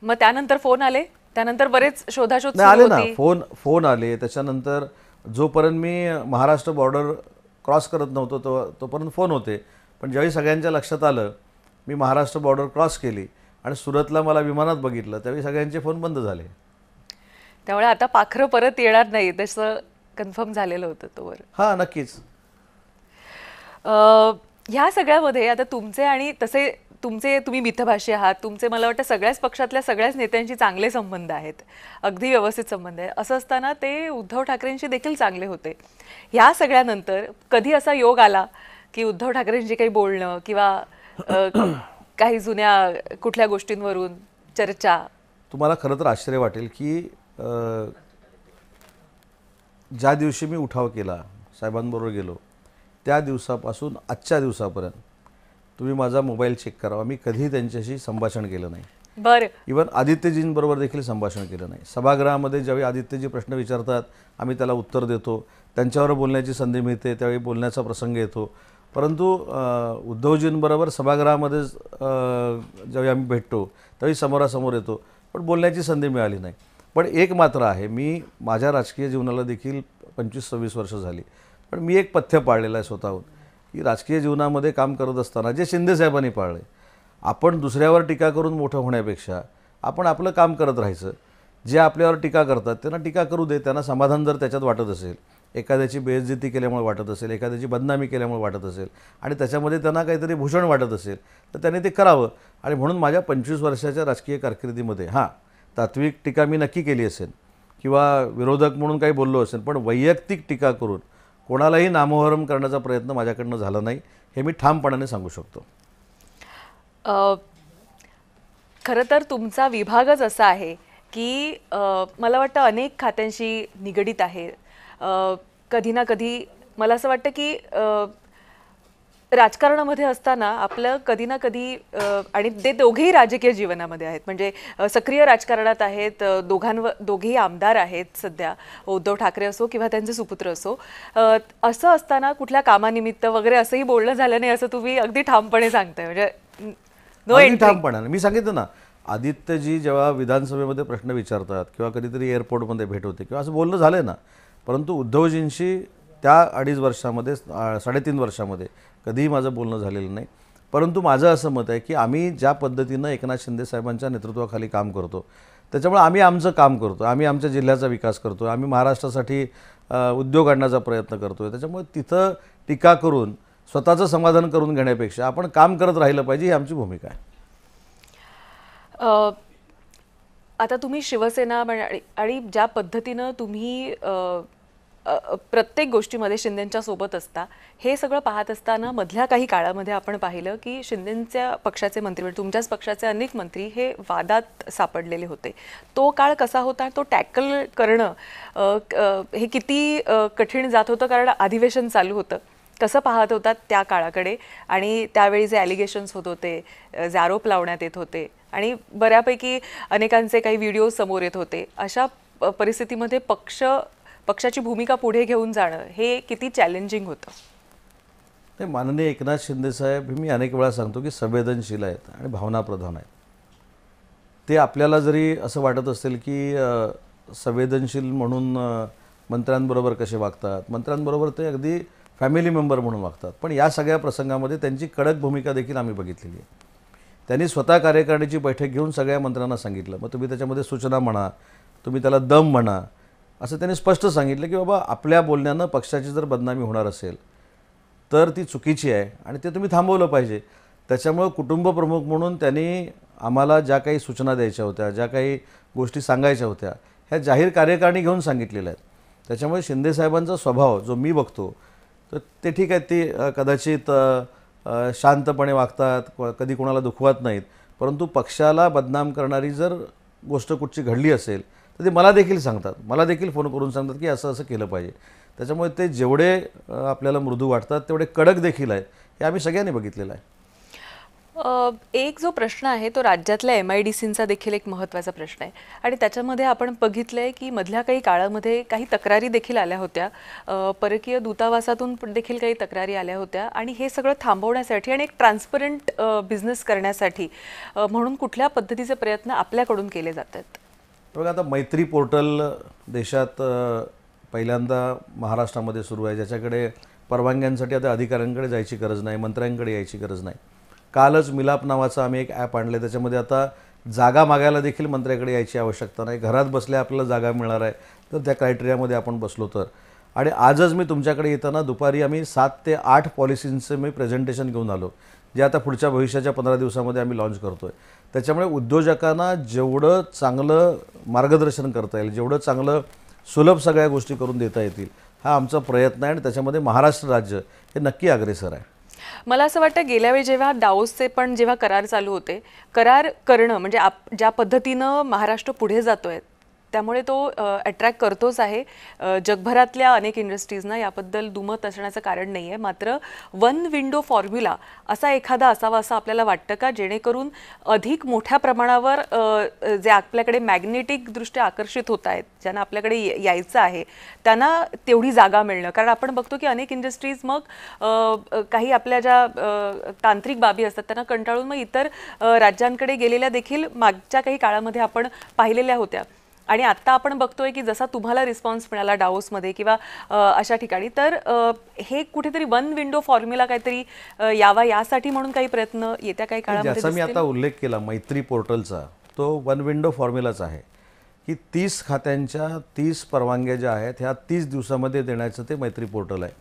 मग त्यानंतर फोन आले, त्यानंतर बरेच शोधाशोध आले ना, फोन आले. त्याच्यानंतर जोपर्यंत मी महाराष्ट्र बॉर्डर क्रॉस करत नव्हतो तोपर्यंत फोन होते, पण ज्यावेळी सगळ्यांच्या लक्षात आलं मी महाराष्ट्र बॉर्डर क्रॉस केली आणि सुरतला मला विमानात बघितलं त्यावेळी सगळ्यांचे फोन बंद झाले. त्यामुळे आता पाखरं परत येणार नाही तसं कन्फर्म झालेलं होतं तोवर. हां, नक्कीच. ह्या सगळ्यामध्ये आता तुमचे आणि तसे तुम्ही मितभाषी आहात, तुमचे मला वाटतं सगळ्याच पक्षातल्या सगळ्याच नेत्यांशी चांगले संबंध आहेत, अगदी व्यवस्थित संबंध आहे. असं असताना ते उद्धव ठाकरेंशी देखील चांगले होते. ह्या सगळ्यानंतर कधी असा योग आला की उद्धव ठाकरेंशी काही बोलणं किंवा काही जुन्या कुठल्या गोष्टींवरून चर्चा? तुम्हाला खरं तर आश्चर्य वाटेल की ज्या दिवशी मी उठाव केला, साहेबांबरोबर गेलो, त्या दिवसापासून आजच्या दिवसापर्यंत तुम्ही माझा मोबाईल चेक करावा, मी कधीही त्यांच्याशी संभाषण केलं नाही. बरं, इव्हन आदित्यजींबरोबर देखील संभाषण केलं नाही. सभागृहामध्ये ज्यावेळी आदित्यजी प्रश्न विचारतात आम्ही त्याला उत्तर देतो, त्यांच्यावर बोलण्याची संधी मिळते त्यावेळी बोलण्याचा प्रसंग येतो, परंतु उद्धवजींबरोबर सभागृहामध्ये ज्यावेळी आम्ही भेटतो त्यावेळी समोरासमोर येतो, पण बोलण्याची संधी मिळाली नाही. पण एक मात्र आहे, मी माझ्या राजकीय जीवनाला देखील 25-26 वर्ष झाली, पण मी एक पथ्य पाळलेलं आहे स्वतःहून की राजकीय जीवनामध्ये काम करत असताना जे शिंदेसाहेबांनी पाळले, आपण दुसऱ्यावर टीका करून मोठं होण्यापेक्षा आपण आपलं काम करत राहायचं. जे आपल्यावर टीका करतात त्यांना टीका करू दे, त्यांना समाधान जर त्याच्यात वाटत असेल, एखाद्याची बेइज्जती केल्यामुळे वाटत असेल, एखाद्याची बदनामी केल्यामुळे वाटत असेल आणि त्याच्यामध्ये त्यांना काहीतरी भूषण वाटत असेल तर त्यांनी ते करावं. आणि म्हणून माझ्या 25 वर्षाच्या राजकीय कारकिर्दीमध्ये तात्विक टीका मी नक्की केली असेल किंवा विरोधक म्हणून काही बोललो असेल, पण वैयक्तिक टीका करून कोणालाही नामोहरम करण्याचा प्रयत्न माझ्याकडनं झाला नाही, हे मी ठामपणाने सांगू शकतो. खरं तर तुमचा विभागच असा आहे की मला वाटतं अनेक खात्यांशी निगडीत आहे. कधी ना कधी मला असं वाटतं की राजकारणामध्ये असताना आपलं कधी ना कधी आणि ते दोघेही राजकीय जीवनामध्ये आहेत, म्हणजे सक्रिय राजकारणात आहेत, दोघेही आमदार आहेत सध्या, उद्धव ठाकरे असो किंवा त्यांचे सुपुत्र असो. असं असताना कुठल्या कामानिमित्त वगैरे असंही बोलणं झालं नाही असं तुम्ही अगदी ठामपणे सांगताय, म्हणजे अगदी ठामपणाने मी सांगितलं ना. आदित्यजी जेव्हा विधानसभेमध्ये प्रश्न विचारतात किंवा कधीतरी एअरपोर्टमध्ये भेट होते किंवा असं बोलणं झालं ना, परंतु उद्धवजींशी त्या 2.5 वर्षामध्ये 3.5 वर्षामध्ये कधीही माझं बोलणं झालेलं नाही. परंतु माझं असं मत आहे की आम्ही ज्या पद्धतीनं एकनाथ शिंदे साहेबांच्या नेतृत्वाखाली काम करतो त्याच्यामुळे आम्ही आमचं काम करतो, आम्ही आमच्या जिल्ह्याचा विकास करतो, आम्ही महाराष्ट्रासाठी उद्योग आणण्याचा प्रयत्न करतो. त्याच्यामुळे तिथं टीका करून स्वतःचं समाधान करून घेण्यापेक्षा आपण काम करत राहिलं पाहिजे, ही आमची भूमिका आहे. आता तुम्ही शिवसेना आणि ज्या पद्धतीनं तुम्ही प्रत्येक गोष्टीमध्ये शिंदेंच्या सोबत असता, हे सगळं पाहत असताना मधल्या काही काळामध्ये आपण पाहिलं की शिंदेंच्या पक्षाचे मंत्री, तुमच्याच पक्षाचे अनेक मंत्री हे वादात सापडलेले होते. तो काळ कसा होता, तो टॅकल करणं हे किती कठीण जात होतं, कारण अधिवेशन चालू होतं. कसं पाहत होतात त्या काळाकडे, आणि त्यावेळी जे ॲलिगेशन्स होत होते, जे आरोप लावण्यात येत होते आणि बऱ्यापैकी अनेकांचे काही व्हिडिओ समोर येत होते, अशा परिस्थितीमध्ये पक्षाची भूमिका पुढे घेऊन जाणं हे किती चॅलेंजिंग होतं? नाही, माननीय एकनाथ शिंदे साहेब, मी अनेक वेळा सांगतो की संवेदनशील आहेत आणि भावनाप्रधान आहेत. ते आपल्याला जरी असं वाटत असेल की संवेदनशील म्हणून मंत्र्यांबरोबर कसे वागतात, मंत्र्यांबरोबर ते अगदी फॅमिली मेंबर म्हणून वागतात, पण या सगळ्या प्रसंगामध्ये त्यांची कडक भूमिका देखील आम्ही बघितलेली आहे. त्यांनी स्वतः कार्यकारिणीची बैठक घेऊन सगळ्या मंत्र्यांना सांगितलं, मग तुम्ही त्याच्यामध्ये सूचना म्हणा, तुम्ही त्याला दम म्हणा, असं त्यांनी स्पष्ट सांगितलं की बाबा आपल्या बोलण्यानं पक्षाची जर बदनामी होणार असेल तर ती चुकीची आहे आणि ते तुम्ही थांबवलं पाहिजे. त्याच्यामुळे कुटुंब प्रमुख म्हणून त्यांनी आम्हाला ज्या काही सूचना द्यायच्या होत्या, ज्या काही गोष्टी सांगायच्या होत्या, ह्या जाहीर कार्यकारिणी घेऊन सांगितलेल्या आहेत. त्याच्यामुळे शिंदेसाहेबांचा स्वभाव जो मी बघतो तर ते ठीक आहे, ते कदाचित शांतपणे वागतात, कधी कोणाला दुखवत नाहीत, परंतु पक्षाला बदनाम करणारी जर गोष्ट कुठची घडली असेल तर ते मला देखील सांगतात, मला देखील फोन करून सांगतात की असं असं केलं पाहिजे. त्याच्यामुळे ते जेवढे आपल्याला मृदू वाटतात तेवढे कडक देखील आहेत, हे आम्ही सगळ्यांनी बघितलेलं आहे. एक जो प्रश्न आहे तो राज्यातल्या MIDCचा देखील एक महत्त्वाचा प्रश्न आहे, आणि त्याच्यामध्ये आपण बघितलं आहे की मधल्या काही काळामध्ये काही तक्रारी देखील आल्या होत्या, परकीय दूतावासातून देखील काही तक्रारी आल्या होत्या, आणि हे सगळं थांबवण्यासाठी आणि एक ट्रान्सपरंट बिझनेस करण्यासाठी म्हणून कुठल्या पद्धतीचे प्रयत्न आपल्याकडून केले जातात? बघा, आता मैत्री पोर्टल देशात पहिल्यांदा महाराष्ट्रामध्ये सुरू आहे, ज्याच्याकडे परवानग्यांसाठी आता अधिकाऱ्यांकडे जायची गरज नाही, मंत्र्यांकडे यायची गरज नाही. कालच मिलाप नावाचं आम्ही एक ॲप आणलं, त्याच्यामध्ये आता जागा मागायला देखील मंत्र्याकडे यायची आवश्यकता नाही, घरात बसल्या आपल्याला जागा मिळणार आहे तर त्या क्रायटेरियामध्ये आपण बसलो तर. आणि आजच मी तुमच्याकडे येताना दुपारी आम्ही 7 ते 8 पॉलिसींचं मी प्रेझेंटेशन घेऊन आलो, जे आता पुढच्या भविष्याच्या 15 दिवसामध्ये आम्ही लॉन्च करतो आहे. त्याच्यामुळे उद्योजकांना जेवढं चांगलं मार्गदर्शन करता येईल, जेवढं चांगलं सुलभ सगळ्या गोष्टी करून देता येतील, हा आमचा प्रयत्न आहे आणि त्याच्यामध्ये महाराष्ट्र राज्य हे नक्की अग्रेसर आहे. मला असं वाटतं गेल्या वेळी जेव्हा डाओसचे पण जेव्हा करार चालू होते, करार करणं म्हणजे ज्या पद्धतीनं महाराष्ट्र पुढे जातोय त्यामुळे तो अट्रॅक्ट करतोच आहे. जगभरातल्या अनेक इंडस्ट्रीजना याबद्दल दुमत असण्याचं कारण नाही आहे. मात्र वन विंडो फॉर्म्युला असा एखादा असावा असं आपल्याला वाटतं का, जेणेकरून अधिक मोठ्या प्रमाणावर जे आपल्याकडे मॅग्नेटिकदृष्ट्या आकर्षित होत आहेत, ज्यांना आपल्याकडे यायचं आहे त्यांना तेवढी जागा मिळणं? कारण आपण बघतो की अनेक इंडस्ट्रीज मग काही आपल्या ज्या तांत्रिक बाबी असतात त्यांना कंटाळून मग इतर राज्यांकडे गेलेल्या देखील मागच्या काही काळामध्ये आपण पाहिलेल्या होत्या. आणि आता आपण बघतोय की जसा तुम्हाला रिस्पॉन्स मिळाला डाओसमध्ये किंवा अशा ठिकाणी, तर हे कुठेतरी वन विंडो फॉर्म्युला काहीतरी यावा यासाठी म्हणून काही प्रयत्न येत्या काही काळामध्ये जसा मी आता उल्लेख केला मैत्री पोर्टलचा, तो वन विंडो फॉर्म्युलाच आहे. की 30 खात्यांच्या 30 परवानग्या ज्या आहेत ह्या 30 दिवसामध्ये देण्याचं ते मैत्री पोर्टल आहे.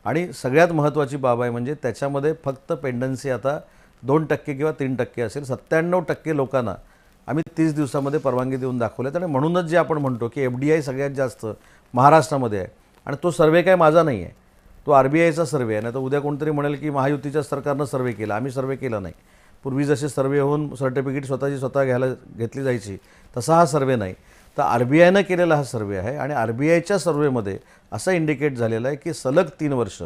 आणि सगळ्यात महत्त्वाची बाब आहे म्हणजे त्याच्यामध्ये फक्त पेंडन्सी आता 2% किंवा 3% असेल. 97% लोकांना आम्ही 30 दिवसामध्ये परवानगी देऊन दाखवल्यात. आणि म्हणूनच जे आपण म्हणतो की FDI सगळ्यात जास्त महाराष्ट्रामध्ये आहे. आणि तो सर्वे काय माझा नाही आहे, तो RBIचा सर्वे आहे. नाही तर उद्या कोणतरी म्हणेल की महायुतीच्या सरकारनं सर्वे केला, आम्ही सर्वे केला नाही. पूर्वी जसे सर्वे होऊन सर्टिफिकेट स्वतः घेतली जायची तसा हा सर्वे नाही. तर RBIनं केलेला हा सर्वे आहे. आणि RBIच्या सर्वेमध्ये असं इंडिकेट झालेलं आहे की सलग 3 वर्ष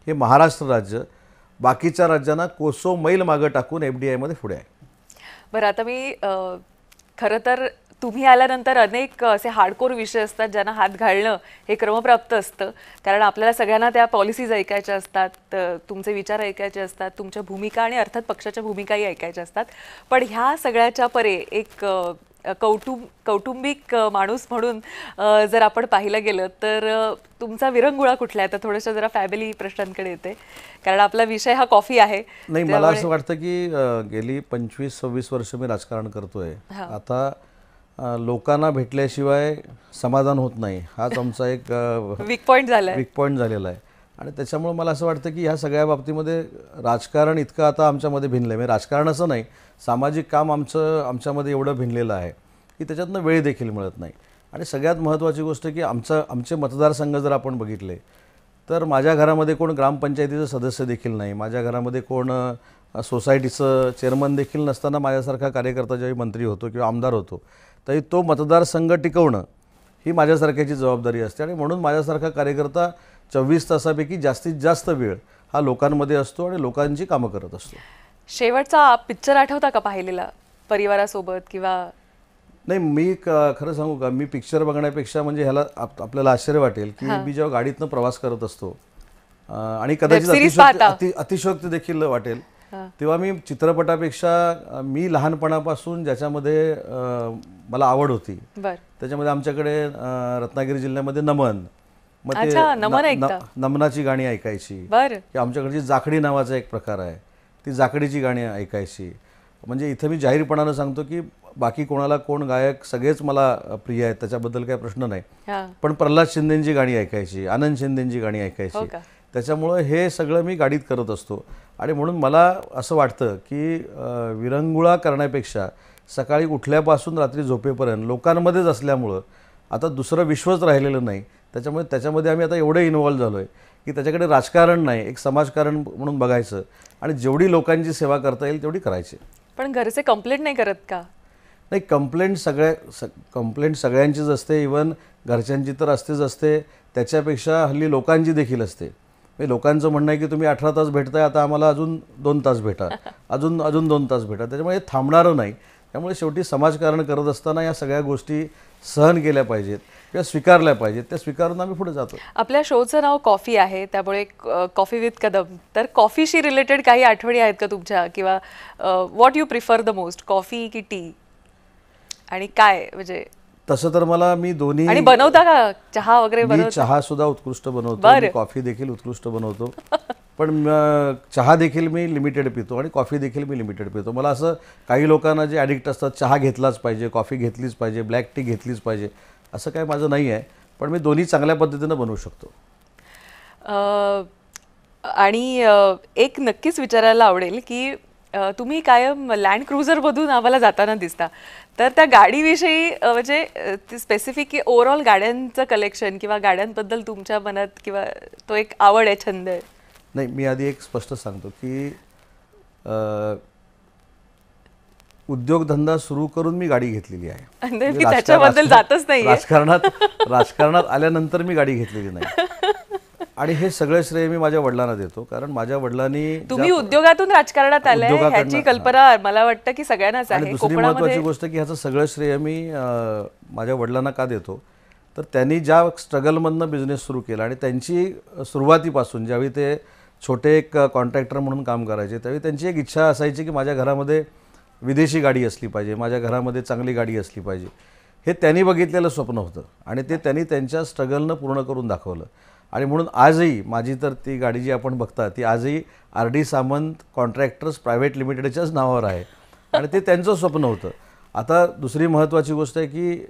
हे महाराष्ट्र राज्य बाकीच्या राज्यांना कोसो मैल मागं टाकून FDIमध्ये पुढे आहे. बरं, आता मी खरं तर तुम्ही आल्यानंतर अनेक असे हार्डकोर विषय असतात ज्यांना हात घालणं हे क्रमप्राप्त असतं, कारण आपल्याला सगळ्यांना त्या पॉलिसीज ऐकायच्या असतात, तुमचे विचार ऐकायचे असतात, तुमच्या भूमिका आणि अर्थात पक्षाच्या भूमिकाही ऐकायच्या असतात. पण ह्या सगळ्याच्या परे एक कौटुंबिक माणूस म्हणून जर आपण पाहिलं गेलं तर तुमचा विरंगुळा कुठला आहे? तर थोडंसं जरा फॅमिली प्रश्नांकडे येते, कारण आपला विषय हा कॉफी आहे. नाही, मला असं वाटतं की गेली 25-26 वर्ष मी राजकारण करतोय. आता लोकांना भेटल्याशिवाय समाधान होत नाही, हाच आमचा एक वीक पॉईंट झालेला आहे. आणि त्याच्यामुळे मला असं वाटतं की ह्या सगळ्या बाबतीमध्ये राजकारण इतकं आता आमच्यामध्ये भिनलं आहे. म्हणजे राजकारण असं नाही, सामाजिक काम आमच्यामध्ये एवढं भिनलेलं आहे की त्याच्यातनं वेळ देखील मिळत नाही. आणि सगळ्यात महत्त्वाची गोष्ट की आमचे मतदारसंघ जर आपण बघितले तर माझ्या घरामध्ये कोण ग्रामपंचायतीचं सदस्य देखील नाही, माझ्या घरामध्ये कोण सोसायटीचं चेअरमन देखील नसताना माझ्यासारखा कार्यकर्ता ज्यावेळी मंत्री होतो किंवा आमदार होतो तरी तो मतदारसंघ टिकवणं ही माझ्यासारख्याची जबाबदारी असते. आणि म्हणून माझ्यासारखा कार्यकर्ता 24 तासापैकी जास्तीत जास्त वेळ हा लोकांमध्ये असतो आणि लोकांची कामं करत असतो. शेवटचा पिक्चर आठवता का पाहिलेला परिवारासोबत? किंवा नाही, मी खरं सांगू का, मी पिक्चर बघण्यापेक्षा म्हणजे ह्याला आपल्याला आश्चर्य वाटेल की मी जेव्हा गाडीतनं प्रवास करत असतो आणि कदाचित अतिशयोक्ती देखील वाटेल, तेव्हा मी चित्रपटापेक्षा मी लहानपणापासून ज्याच्यामध्ये मला आवड होती त्याच्यामध्ये आमच्याकडे रत्नागिरी जिल्ह्यामध्ये नमन, मग ते नमनाची गाणी ऐकायची. आमच्याकडची जाखडी नावाचा एक प्रकार आहे, ती जाखडीची गाणी ऐकायची. म्हणजे इथं मी जाहीरपणानं सांगतो की बाकी कोणाला कोण गायक सगळेच मला प्रिय आहेत, त्याच्याबद्दल काही प्रश्न नाही. पण प्रल्हाद शिंदेंची गाणी ऐकायची, आनंद शिंदेंची गाणी ऐकायची. त्याच्यामुळं हे सगळं मी गाडीत करत असतो. आणि म्हणून मला असं वाटतं की विरंगुळा करण्यापेक्षा सकाळी उठल्यापासून रात्री झोपेपर्यंत लोकांमध्येच असल्यामुळं आता दुसरं विश्वच राहिलेलं नाही. त्याच्यामध्ये आम्ही आता एवढं इन्व्हॉल्व झालो आहे की त्याच्याकडे राजकारण नाही, एक समाजकारण म्हणून बघायचं आणि जेवढी लोकांची सेवा करता येईल तेवढी करायची. पण घरचे कंप्लेंट नाही करत का? नाही, कंप्लेंट सगळ्यांचीच असते, इवन घरच्यांची तर असतेच असते, त्याच्यापेक्षा हल्ली लोकांची देखील असते. म्हणजे लोकांचं म्हणणं आहे की तुम्ही 18 तास भेटताय, आता आम्हाला अजून 2 तास भेटा, अजून 2 तास भेटा. त्याच्यामुळे थांबणारं नाही. त्यामुळे शेवटी समाजकारण करत असताना या सगळ्या गोष्टी सहन केल्या पाहिजेत किंवा स्वीकारल्या पाहिजेत. त्या स्वीकारून आम्ही पुढे जातो. आपल्या शोचं नाव कॉफी आहे, त्यामुळे कॉफी विथ कदम. तर कॉफीशी रिलेटेड काही आठवणी आहेत का तुमच्या? किंवा what you prefer the most, coffee की टी? आणि काय म्हणजे तसं तर मी दोन्ही. आणि बनवता का चहा वगैरे? मी चहा सुद्धा उत्कृष्ट बनवतो, कॉफी देखील उत्कृष्ट बनवतो. पण चहा देखील मी लिमिटेड पितो आणि कॉफी देखील मी लिमिटेड पितो. मला असं काही लोकांना जे ॲडिक्ट असतात, चहा घेतलाच पाहिजे, कॉफी घेतलीच पाहिजे, ब्लॅक टी घेतलीच पाहिजे, असं काही माझं नाही आहे. पण मी दोन्ही चांगल्या पद्धतीनं बनवू शकतो. आणि एक नक्कीच विचारायला आवडेल की तुम्ही कायम लँड क्रुझरमधून आम्हाला जाताना दिसता, तर त्या गाडीविषयी म्हणजे स्पेसिफिक ओव्हरऑल गाड्यांचं कलेक्शन किंवा गाड्यांबद्दल तुमच्या मनात किंवा तो एक आवड आहे, छंद आहे? नाही, मी आधी एक स्पष्ट सांगतो की उद्योगधंदा सुरू करून मी गाडी घेतलेली आहे. त्याच्याबद्दल जातच नाही. राजकारणात आल्यानंतर मी गाडी घेतलेली नाही. आणि हे सगळं श्रेय मी माझ्या वडिलांना देतो, कारण माझ्या वडिलांनी. तुम्ही उद्योगातून राजकारणात आलाय ह्याची कल्पना मला वाटतं की सगळ्यांनाच आहे. दुसरी महत्त्वाची गोष्ट की ह्याचं सगळं श्रेय मी माझ्या वडिलांना का देतो, तर त्यांनी ज्या स्ट्रगलमधनं बिझनेस सुरू केला आणि त्यांची सुरुवातीपासून ज्यावेळी ते छोटे एक कॉन्ट्रॅक्टर म्हणून काम करायचे त्यावेळी त्यांची एक इच्छा असायची की माझ्या घरामध्ये विदेशी गाडी असली पाहिजे, माझ्या घरामध्ये चांगली गाडी असली पाहिजे. हे त्यांनी बघितलेलं स्वप्न होतं आणि ते त्यांनी त्यांच्या स्ट्रगलनं पूर्ण करून दाखवलं. आणि म्हणून आजही माझी तर ती गाडी जी आपण बघता ती आजही RD सामंत कॉन्ट्रॅक्टर्स प्रायव्हेट लिमिटेडच्याच नावावर आहे आणि ते त्यांचं स्वप्न होतं. आता दुसरी महत्त्वाची गोष्ट आहे की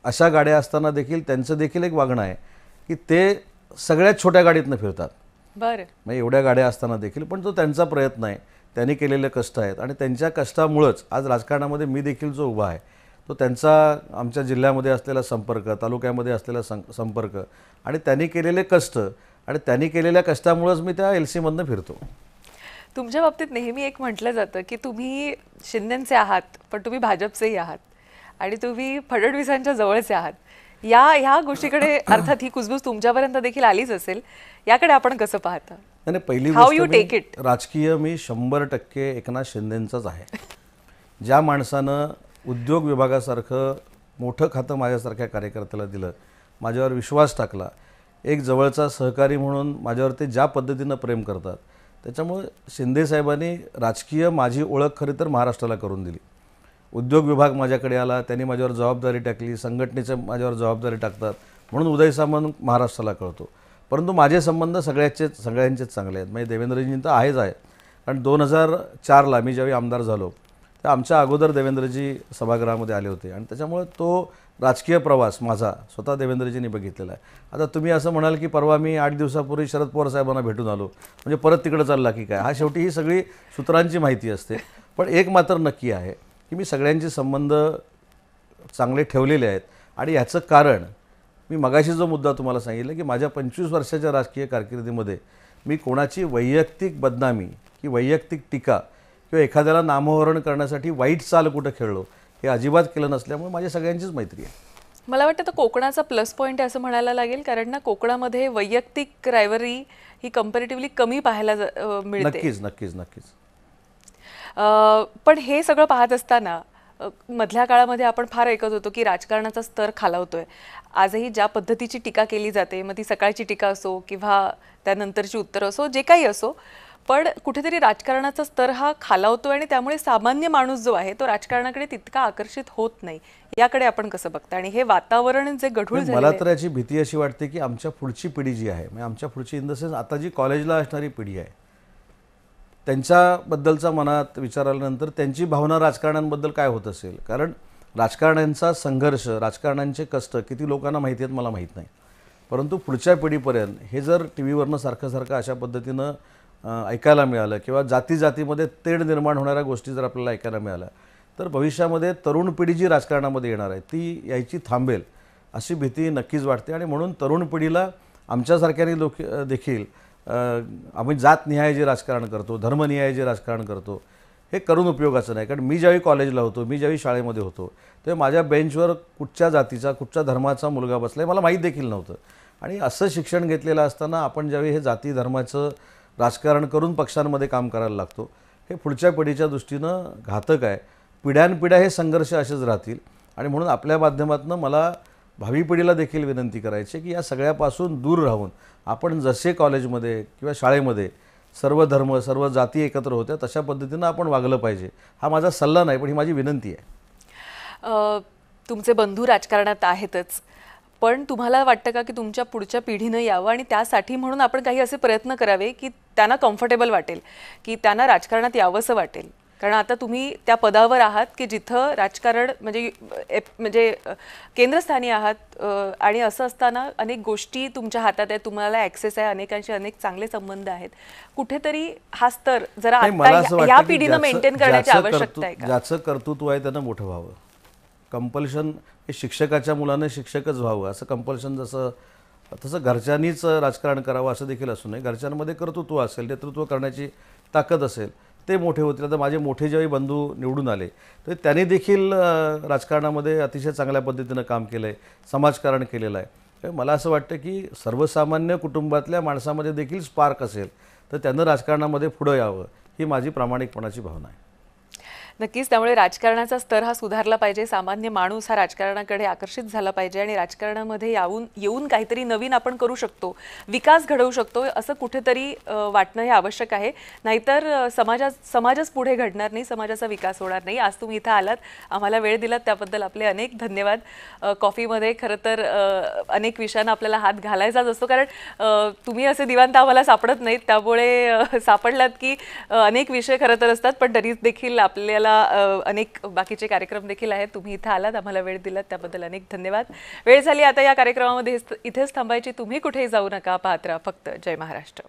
अशा गाड्या असताना देखील त्यांचं देखील एक वागणं आहे की ते सगळ्यात छोट्या गाडीतनं फिरतात. बरं. म्हणजे एवढ्या गाड्या असताना देखील, पण तो त्यांचा प्रयत्न आहे, त्यांनी केलेले कष्ट आहेत आणि त्यांच्या कष्टामुळंच आज राजकारणामध्ये मी देखील जो उभा आहे तो त्यांचा आमच्या जिल्ह्यामध्ये असलेला संपर्क, तालुक्यामध्ये असलेला संपर्क आणि त्यांनी केलेले कष्ट आणि त्यांनी केलेल्या कष्टामुळंच मी त्या LC मधनं फिरतो. तुमच्या बाबतीत नेहमी एक म्हटलं जातं की तुम्ही शिंदेचे आहात पण तुम्ही भाजपचेही आहात आणि तुम्ही फडणवीसांच्या जवळचे आहात. ह्या गोष्टीकडे अर्थात ही कुजबूज तुमच्यापर्यंत देखील आलीच असेल, याकडे आपण कसं पाहता? नाही, पहिली How you गोष्ट take it? राजकीय मी 100% एकनाथ शिंदेंचाच आहे. ज्या माणसानं उद्योग विभागासारखं मोठं खातं माझ्यासारख्या कार्यकर्त्याला दिलं, माझ्यावर विश्वास टाकला, एक जवळचा सहकारी म्हणून माझ्यावर ते ज्या पद्धतीनं प्रेम करतात, त्याच्यामुळे शिंदेसाहेबांनी राजकीय माझी ओळख खरी तर महाराष्ट्राला करून दिली. उद्योग विभाग माझ्याकडे आला, त्यांनी माझ्यावर जबाबदारी टाकली, संघटनेचं माझ्यावर जबाबदारी टाकतात म्हणून उदय सामंत महाराष्ट्राला कळतो. परंतु माझे संबंध सगळ्यांचेच चांगले आहेत. म्हणजे देवेंद्रजी तर आहेच आहे, कारण 2004ला मी ज्यावेळी आमदार झालो तर आमच्या अगोदर देवेंद्रजी सभागृहामध्ये आले होते आणि त्याच्यामुळे तो राजकीय प्रवास माझा स्वतः देवेंद्रजींनी बघितलेला आहे. आता तुम्ही असं म्हणाल की परवा मी 8 दिवसापूर्वी शरद पवार साहेबांना भेटून आलो म्हणजे परत तिकडे चालला की काय, हा शेवटी ही सगळी सूत्रांची माहिती असते. पण एक मात्र नक्की आहे की मी सगळ्यांचे संबंध चांगले ठेवलेले आहेत आणि याचं कारण मी मगाशी जो मुद्दा तुम्हाला सांगितला की माझ्या 25 वर्षाच्या राजकीय कारकिर्दीमध्ये मी कोणाची वैयक्तिक बदनामी की वैयक्तिक टीका किंवा एखाद्याला नामोहरण करण्यासाठी वाईट चाल कुठं खेळलो हे अजिबात केलं नसल्यामुळे माझ्या सगळ्यांचीच मैत्री आहे. मला वाटतं तो कोकणाचा प्लस पॉईंट आहे असं म्हणायला लागेल, कारण ना कोकणामध्ये वैयक्तिक रायव्हरी ही कंपॅरेटिव्हली कमी पाहायला मिळते. नक्कीच नक्कीच नक्कीच. पण हे सगळं पाहत असताना मधल्या काळामध्ये आपण फार ऐकत होतो की राजकारणाचा स्तर खालावतोय. आजही ज्या पद्धतीची टीका केली जाते, मग ती सकाळची टीका असो किंवा त्यानंतरची उत्तर असो, जे काही असो, पण कुठेतरी राजकारणाचा स्तर हा खालावतोय आणि त्यामुळे सामान्य माणूस जो आहे तो राजकारणाकडे तितका आकर्षित होत नाही. याकडे आपण कसं बघता? आणि हे वातावरण जे गढूळ झालं, मला तर याची भीती अशी वाटते की आमच्या पुढची पिढी जी आहे, म्हणजे आमच्या पुढची इन द सेन्स आता जी कॉलेजला असणारी पिढी आहे, त्यांच्याबद्दलचा मनात विचार आल्यानंतर त्यांची भावना राजकारण्यांबद्दल काय होत असेल. कारण राजकारण्यांचा संघर्ष, राजकारण्यांचे कष्ट किती लोकांना माहिती आहेत मला माहीत नाही, परंतु पुढच्या पिढीपर्यंत हे जर टी व्हीवरनं सारखं अशा पद्धतीनं ऐकायला मिळालं किंवा जातीमध्ये तेढ निर्माण होणाऱ्या गोष्टी जर आपल्याला ऐकायला मिळाल्या तर भविष्यामध्ये तरुण पिढी जी राजकारणामध्ये येणार आहे ती यायची थांबेल अशी भीती नक्कीच वाटते. आणि म्हणून तरुण पिढीला आमच्यासारख्याने देखील आम्ही जातनिहाय जे राजकारण करतो, धर्मनिहाय जे राजकारण करतो, हे करून उपयोगाचं नाही. कारण मी ज्यावेळी कॉलेजला होतो, मी ज्यावेळी शाळेमध्ये होतो, तेव्हा माझ्या बेंचवर कुठच्या जातीचा कुठच्या धर्माचा मुलगा बसला आहे मला माहीत देखील नव्हतं. आणि असं शिक्षण घेतलेलं असताना आपण ज्यावेळी हे जाती धर्माचं राजकारण करून पक्षांमध्ये काम करायला लागतो, हे पुढच्या पिढीच्या दृष्टीनं घातक आहे. पिढ्यानपिढ्या हे संघर्ष असेच राहतील. आणि म्हणून आपल्या माध्यमातून मला भावी पिढीला देखील विनंती करायची की या सगळ्यापासून दूर राहून आपण जसे कॉलेजमध्ये किंवा शाळेमध्ये सर्व धर्म सर्व जाती एकत्र होत्या तशा पद्धतीनं आपण वागलं पाहिजे. हा माझा सल्ला नाही, पण ही माझी विनंती आहे. तुमचे बंधू राजकारणात आहेतच, पण तुम्हाला वाटतं का की तुमच्या पुढच्या पिढीनं यावं आणि त्यासाठी म्हणून आपण काही असे प्रयत्न करावे की त्यांना कम्फर्टेबल वाटेल, की त्यांना राजकारणात यावंसं वाटेल? कारण आता तुम्ही त्या पदावर आहात की जिथं राजकारण म्हणजे केंद्रस्थानी आहात आणि असं असताना अनेक गोष्टी तुमच्या हातात आहेत, तुम्हाला ॲक्सेस आहे, अनेकांशी अनेक चांगले संबंध आहेत. कुठेतरी हा स्तर जरा या पिढीनं मेंटेन करण्याची आवश्यकता आहे का? ज्याचं कर्तृत्व आहे त्यानं मोठं व्हावं. कंपल्शन हे शिक्षकाच्या मुलाने शिक्षकच व्हावं असं कंपल्शन तसं घरच्यांनीच राजकारण करावं असं देखील असू नये. घरच्यांमध्ये कर्तृत्व असेल, नेतृत्व करण्याची ताकद असेल, ते मोठे होतील. आता माझे मोठे ज्यावेळी बंधू निवडून आले तर त्यांनी देखील राजकारणामध्ये अतिशय चांगल्या पद्धतीनं काम केलं आहे, समाजकारण केलेलं आहे. मला असं वाटतं की सर्वसामान्य कुटुंबातल्या माणसामध्ये देखील स्पार्क असेल तर त्यांना राजकारणामध्ये पुढं यावं ही माझी प्रामाणिकपणाची भावना आहे. नक्कीच. त्यामुळे राजकारणाचा स्तर हा सुधारला पाहिजे, सामान्य माणूस हा राजकारणाकडे आकर्षित झाला पाहिजे आणि राजकारणामध्ये येऊन काहीतरी नवीन आपण करू शकतो, विकास घडवू शकतो असं कुठेतरी वाटणं हे आवश्यक आहे. नाहीतर समाजच पुढे घडणार नाही, समाजाचा विकास होणार नाही. आज तुम्ही इथं आलात, आम्हाला वेळ दिलात, त्याबद्दल आपले अनेक धन्यवाद. कॉफीमध्ये खरं तर अनेक विषयांना आपल्याला हात घालायचाच असतो, कारण तुम्ही असे दिवांत आम्हाला सापडत नाहीत, त्यामुळे सापडलात की अनेक विषय खरं तर असतात, पण तरी देखील आपल्याला अनेक बाकीचे कार्यक्रम देखील आहेत. तुम्ही इथं आलात, आम्हाला वेळ दिलात, त्याबद्दल अनेक धन्यवाद. वेळ झाली आता या कार्यक्रमामध्ये इथेच थांबायची. तुम्ही कुठेही जाऊ नका, पाहत राहा फक्त जय महाराष्ट्र.